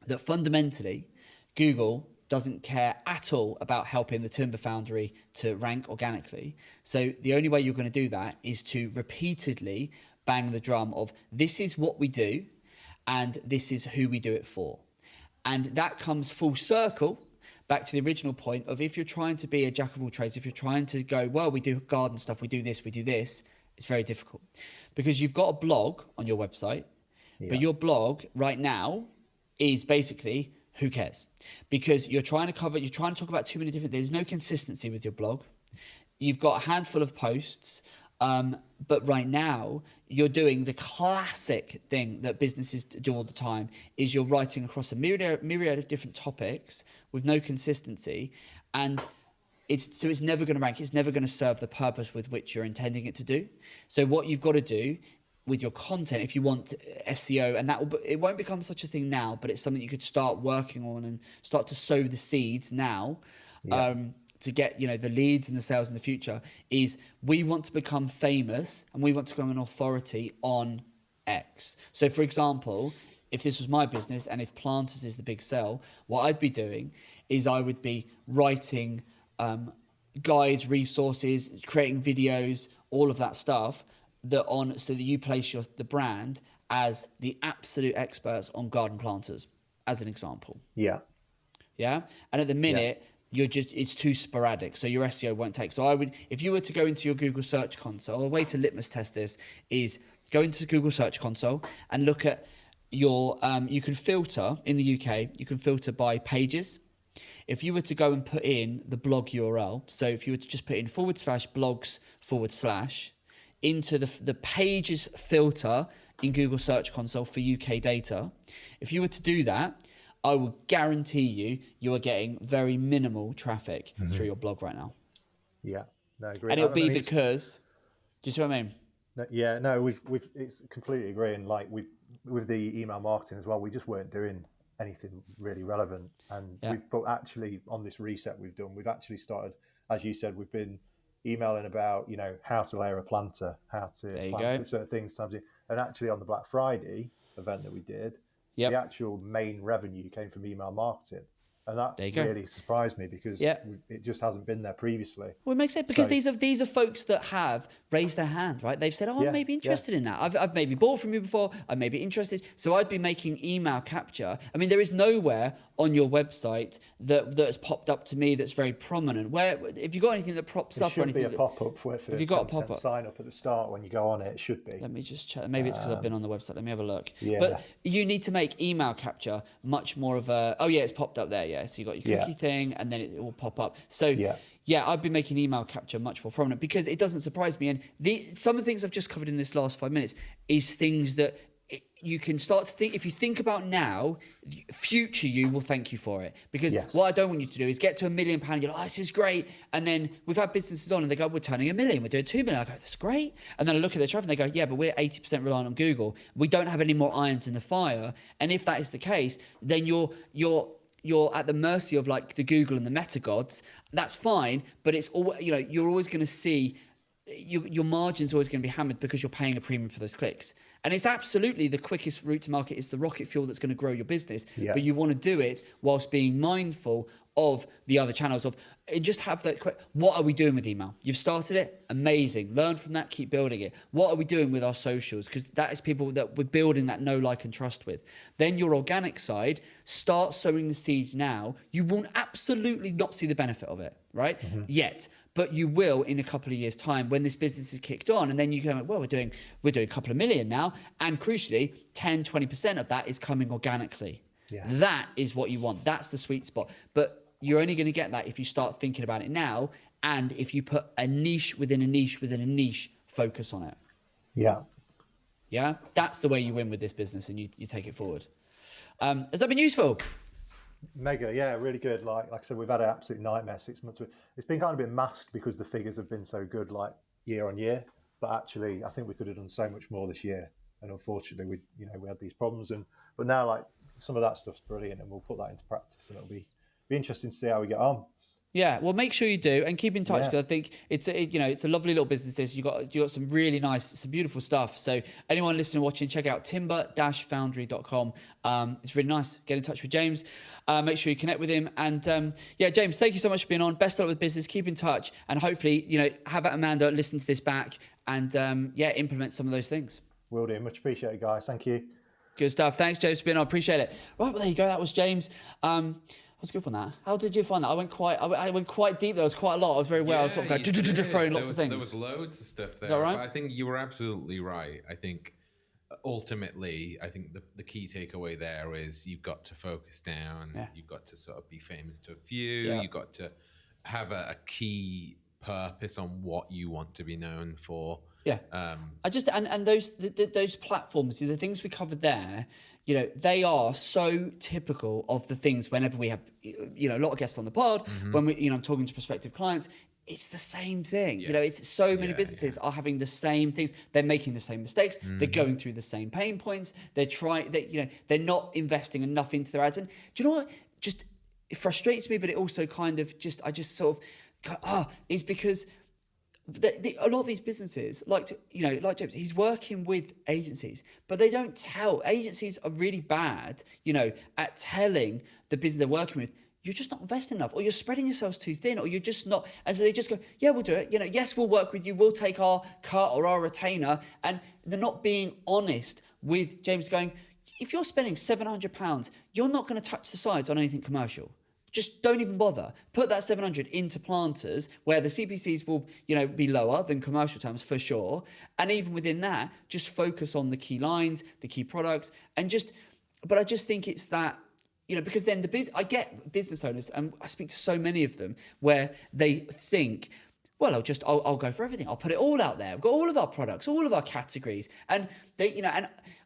that fundamentally, Google doesn't care at all about helping the Timber Foundry to rank organically. So the only way you're going to do that is to repeatedly bang the drum of, this is what we do and this is who we do it for. And that comes full circle back to the original point of, if you're trying to be a jack of all trades, if you're trying to go, well, we do garden stuff, we do this, it's very difficult, because you've got a blog on your website, but your blog right now is basically, who cares? Because you're trying to talk about too many different, there's no consistency with your blog. You've got a handful of posts, but right now you're doing the classic thing that businesses do all the time, is you're writing across a myriad of different topics with no consistency, and it's never going to rank. It's never going to serve the purpose with which you're intending it to do. So what you've got to do with your content, if you want SEO, and it won't become such a thing now, but it's something you could start working on and start to sow the seeds now, to get the leads and the sales in the future, is we want to become famous and we want to become an authority on X. So for example, if this was my business and if Planters is the big sell, what I'd be doing is I would be writing guides, resources, creating videos, all of that stuff, so that you place the brand as the absolute experts on garden planters, as an example. Yeah. And at the minute, it's too sporadic. So your SEO won't take. So I would, if you were to go into your Google Search Console, a way to litmus test this is go into Google Search Console and look at your, you can filter in the UK, you can filter by pages. If you were to go and put in the blog URL, so if you were to just put in /blogs/ into the pages filter in Google Search Console for UK data, if you were to do that, I will guarantee you are getting very minimal traffic through your blog right now. Yeah, no, agree. And it'll be because, do you see what I mean? We've it's completely agreeing. Like with the email marketing as well, we just weren't doing anything really relevant. And but actually on this reset we've actually started, as you said, we've been emailing about, how to layer a planter, how to plant certain things. And actually on the Black Friday event that we did, the actual main revenue came from email marketing. And that really surprised me because it just hasn't been there previously. Well, it makes sense because these are folks that have raised their hand, right? They've said, "Oh, I may be interested in that. I've maybe bought from you before. I may be interested." So I'd be making email capture. I mean, there is nowhere on your website that has popped up to me that's very prominent. Where if you got anything that props up or anything, should be a pop-up for if you got a pop-up sign up at the start when you go on it. It should be. Let me just check. Maybe it's because I've been on the website. Let me have a look. Yeah. But you need to make email capture much more of a. Oh yeah, it's popped up there. Yeah, so you got your cookie thing, and then it will pop up. So I've been making email capture much more prominent because it doesn't surprise me. And some of the things I've just covered in this last 5 minutes is things that you can start to think. If you think about now, future you will thank you for it. Because what I don't want you to do is get to £1 million. You're like, oh, this is great. And then we've had businesses on and they go, we're turning 1 million. We're doing 2 million. I go, that's great. And then I look at their traffic and they go, yeah, but we're 80% reliant on Google. We don't have any more irons in the fire. And if that is the case, then you're at the mercy of like the Google and the meta gods. That's fine, but it's all, you're always going to see your margin's always going to be hammered because you're paying a premium for those clicks. And it's absolutely the quickest route to market. It's the rocket fuel that's going to grow your business. But you want to do it whilst being mindful of the other channels of just have that. What are we doing with email? You've started it. Amazing. Learn from that. Keep building it. What are we doing with our socials? Because that is people that we're building that know, like, and trust with. Then your organic side, start sowing the seeds now. You will absolutely not see the benefit of it, right? Yet. But you will in a couple of years' time when this business is kicked on. And then you go, well, we're doing a couple of million now. And crucially, 10, 20% of that is coming organically. That is what you want. That's the sweet spot. But you're only going to get that if you start thinking about it now. And if you put a niche within a niche within a niche, focus on it. Yeah. That's the way you win with this business and you take it forward. Has that been useful? Mega, really good. Like I said, we've had an absolute nightmare 6 months. It's been kind of been masked because the figures have been so good, like year on year. But actually, I think we could have done so much more this year. And unfortunately, we had these problems. But now, like some of that stuff's brilliant, and we'll put that into practice, and it'll be interesting to see how we get on. Yeah, well, make sure you do and keep in touch because I think it's a lovely little business. This you got some really nice, some beautiful stuff. So anyone listening, watching, check out timber-foundry.com. It's really nice. Get in touch with James. Make sure you connect with him. And James, thank you so much for being on. Best of luck with business. Keep in touch, and hopefully, have Amanda listen to this back and implement some of those things. Will do. Much appreciated, guys. Thank you. Good stuff. Thanks, James, for being on. Appreciate it. Right, well, there you go. That was James. I was good on that. How did you find that? I went quite deep. There was quite a lot. I was very well. I was sort of going throwing lots of things. There was loads of stuff there. Is that right? But I think you were absolutely right. I think ultimately, the key takeaway there is you've got to focus down. Yeah. You've got to sort of be famous to a few. Yeah. You've got to have a key purpose on what you want to be known for. Yeah. And those platforms, the things we covered there, they are so typical of the things whenever we have, a lot of guests on the pod, when I'm talking to prospective clients, it's the same thing. It's so many businesses are having the same things. They're making the same mistakes. They're going through the same pain points. They're not investing enough into their ads. And do you know what? Just it frustrates me, but it also kind of is because a lot of these businesses, like James, he's working with agencies, but they don't tell. Agencies are really bad, at telling the business they're working with, you're just not investing enough, or you're spreading yourselves too thin, or you're just not. And so they just go, yeah, we'll do it. Yes, we'll work with you. We'll take our cut or our retainer. And they're not being honest with James going, if you're spending £700, you're not going to touch the sides on anything commercial. just don't even bother. Put that 700 into planters where the CPCs will, be lower than commercial terms for sure. And even within that, just focus on the key lines, the key products, but I just think it's that, because then I get business owners, and I speak to so many of them where they think, well, I'll go for everything. I'll put it all out there. We've got all of our products, all of our categories. And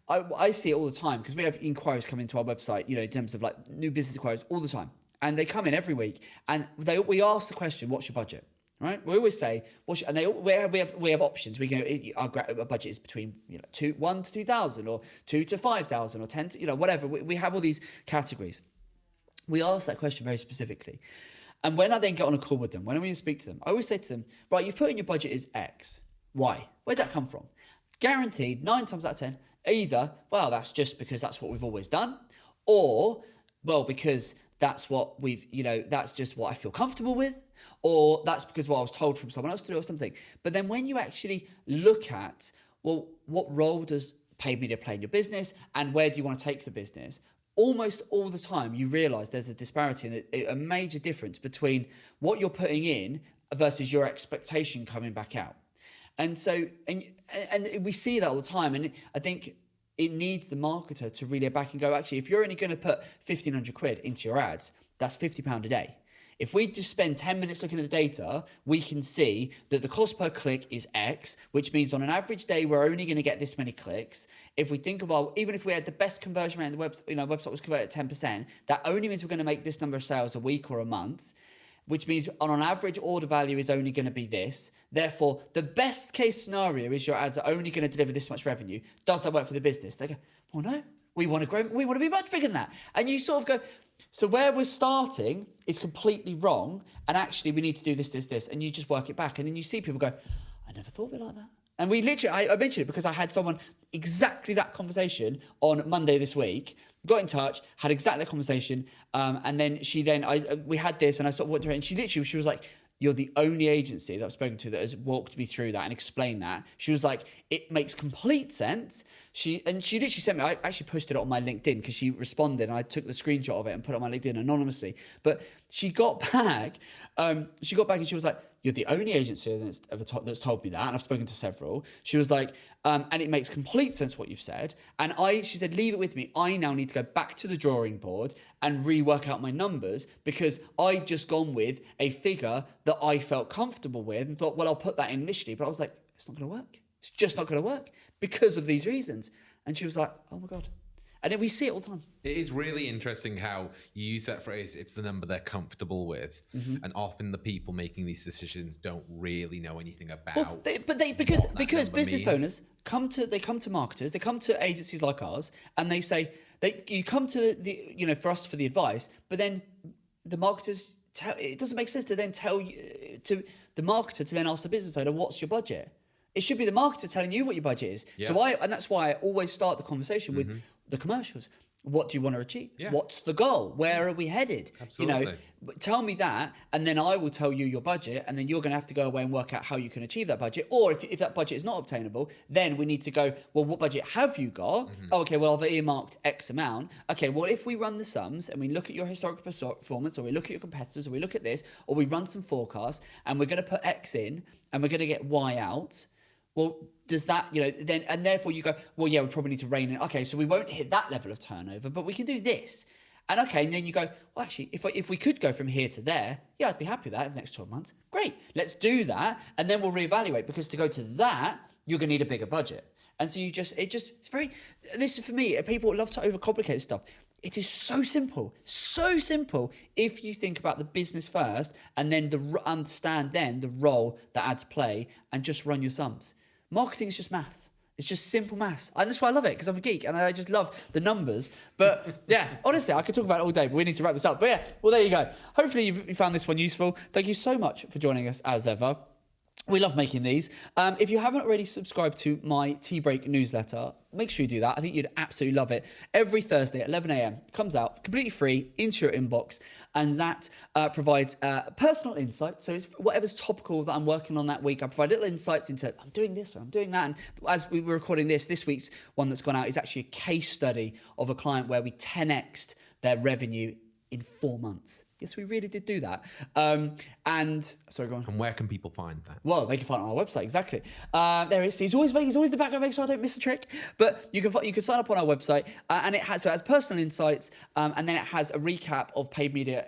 I see it all the time because we have inquiries come into our website, in terms of like new business inquiries all the time. And they come in every week and we ask the question, what's your budget? Right? We always say, we have options. We can, our budget is between 1 to 2,000 or 2 to 5,000 or 10 to, whatever. We have all these categories. We ask that question very specifically. And when I then get on a call with them, when we speak to them, I always say to them, right, you've put in your budget is X. Why? Where'd that come from? Guaranteed 9 times out of 10, either, well, that's just because that's what we've always done, or, well, because that's what that's just what I feel comfortable with, or that's because what I was told from someone else to do or something. But then when you actually look at, well, what role does paid media play in your business and where do you want to take the business? Almost all the time you realize there's a disparity and a major difference between what you're putting in versus your expectation coming back out. And so, and we see that all the time. And I think it needs the marketer to really go back and go, actually, if you're only going to put 1,500 quid into your ads, that's £50 a day. If we just spend 10 minutes looking at the data, we can see that the cost per click is X, which means on an average day, we're only going to get this many clicks. If we think of even if we had the best conversion rate in the website was converted at 10%, that only means we're going to make this number of sales a week or a month, which means on an average order value is only going to be this. Therefore, the best case scenario is your ads are only going to deliver this much revenue. Does that work for the business? They go, well, no, we want to grow. We want to be much bigger than that. And you sort of go, so where we're starting is completely wrong. And actually we need to do this, this, this. And you just work it back. And then you see people go, I never thought of it like that. And we literally, I mentioned it because I had someone exactly that conversation on Monday this week, got in touch, had exactly that conversation. And then we had this and I sort of went to her and she was like, you're the only agency that I've spoken to that has walked me through that and explained that. She was like, it makes complete sense. She literally sent me, I actually posted it on my LinkedIn because she responded and I took the screenshot of it and put it on my LinkedIn anonymously. But she got back and she was like, you're the only agency that's told me that, and I've spoken to several. She was like, and it makes complete sense what you've said. And she said, leave it with me. I now need to go back to the drawing board and rework out my numbers because I'd just gone with a figure that I felt comfortable with and thought, well, I'll put that in initially. But I was like, it's not going to work. It's just not going to work because of these reasons. And she was like, oh my God. And then we see it all the time. It is really interesting how you use that phrase, it's the number they're comfortable with. Mm-hmm. And often the people making these decisions don't really know anything about because business owners come to marketers, they come to agencies like ours, and they say, you come to for us for the advice, but then the marketers, it doesn't make sense to then tell you, to the marketer to then ask the business owner, what's your budget? It should be the marketer telling you what your budget is. Yeah. And that's why I always start the conversation with the commercials. What do you want to achieve? Yeah. What's the goal? Where are we headed? Absolutely. Tell me that, and then I will tell you your budget, and then you're going to have to go away and work out how you can achieve that budget. Or if that budget is not obtainable, then we need to go, well, what budget have you got? Mm-hmm. Oh, okay, well, I've earmarked X amount. Okay, well, if we run the sums and we look at your historical performance, or we look at your competitors, or we look at this, or we run some forecasts, and we're going to put X in, and we're going to get Y out. Well, does that, then, and therefore you go, well, yeah, we probably need to rein in. Okay, so we won't hit that level of turnover, but we can do this. And okay, and then you go, well, actually, if we could go from here to there, yeah, I'd be happy with that in the next 12 months. Great, let's do that. And then we'll reevaluate, because to go to that, you're going to need a bigger budget. And so it's very, this is for me, people love to overcomplicate stuff. It is so simple if you think about the business first and then understand then the role that ads play and just run your sums. Marketing is just maths. It's just simple maths. And that's why I love it, because I'm a geek and I just love the numbers. But yeah, honestly, I could talk about it all day, but we need to wrap this up. But yeah, well, there you go. Hopefully you found this one useful. Thank you so much for joining us as ever. We love making these. If you haven't already subscribed to my Tea Break newsletter, make sure you do that. I think you'd absolutely love it. Every Thursday at 11 a.m. it comes out completely free into your inbox, and that provides personal insight. So it's whatever's topical that I'm working on that week. I provide little insights into, I'm doing this or I'm doing that. And as we were recording this week's one that's gone out is actually a case study of a client where we 10x'd their revenue in 4 months. Yes, we really did do that. Sorry, go on. And where can people find that? Well, they can find it on our website, exactly. There it is. He's always the background, make sure I don't miss a trick. But you can sign up on our website, and it has personal insights, and then it has a recap of paid media.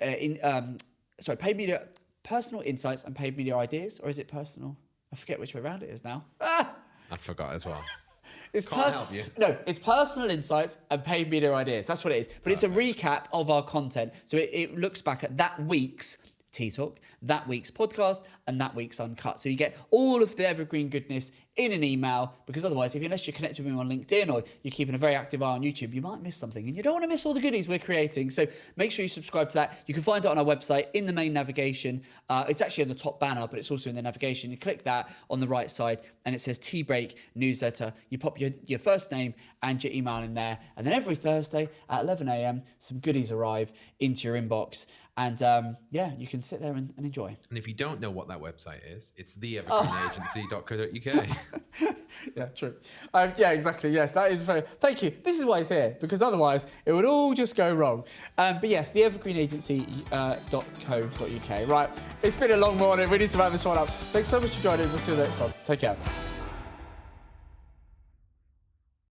Paid media, personal insights, and paid media ideas, or is it personal? I forget which way around it is now. I forgot as well. Can't help you. No, it's personal insights and paid media ideas. That's what it is. But it's a recap of our content. So it looks back at that week's Tea Talk, that week's podcast, and that week's Uncut. So you get all of the Evergreen goodness in an email, because otherwise, unless you're connected with me on LinkedIn or you're keeping a very active eye on YouTube, you might miss something, and you don't want to miss all the goodies we're creating. So make sure you subscribe to that. You can find it on our website in the main navigation. It's actually on the top banner, but it's also in the navigation. You click that on the right side, and it says Tea Break Newsletter. You pop your first name and your email in there, and then every Thursday at 11 a.m, some goodies arrive into your inbox. And you can sit there and enjoy. And if you don't know what that website is, it's theevergreenagency.co.uk. Yeah, true. Yeah, exactly. Yes, that is very... Thank you. This is why it's here, because otherwise it would all just go wrong. But yes, theevergreenagency.co.uk. Right, it's been a long morning. We need to wrap this one up. Thanks so much for joining. We'll see you next one. Take care.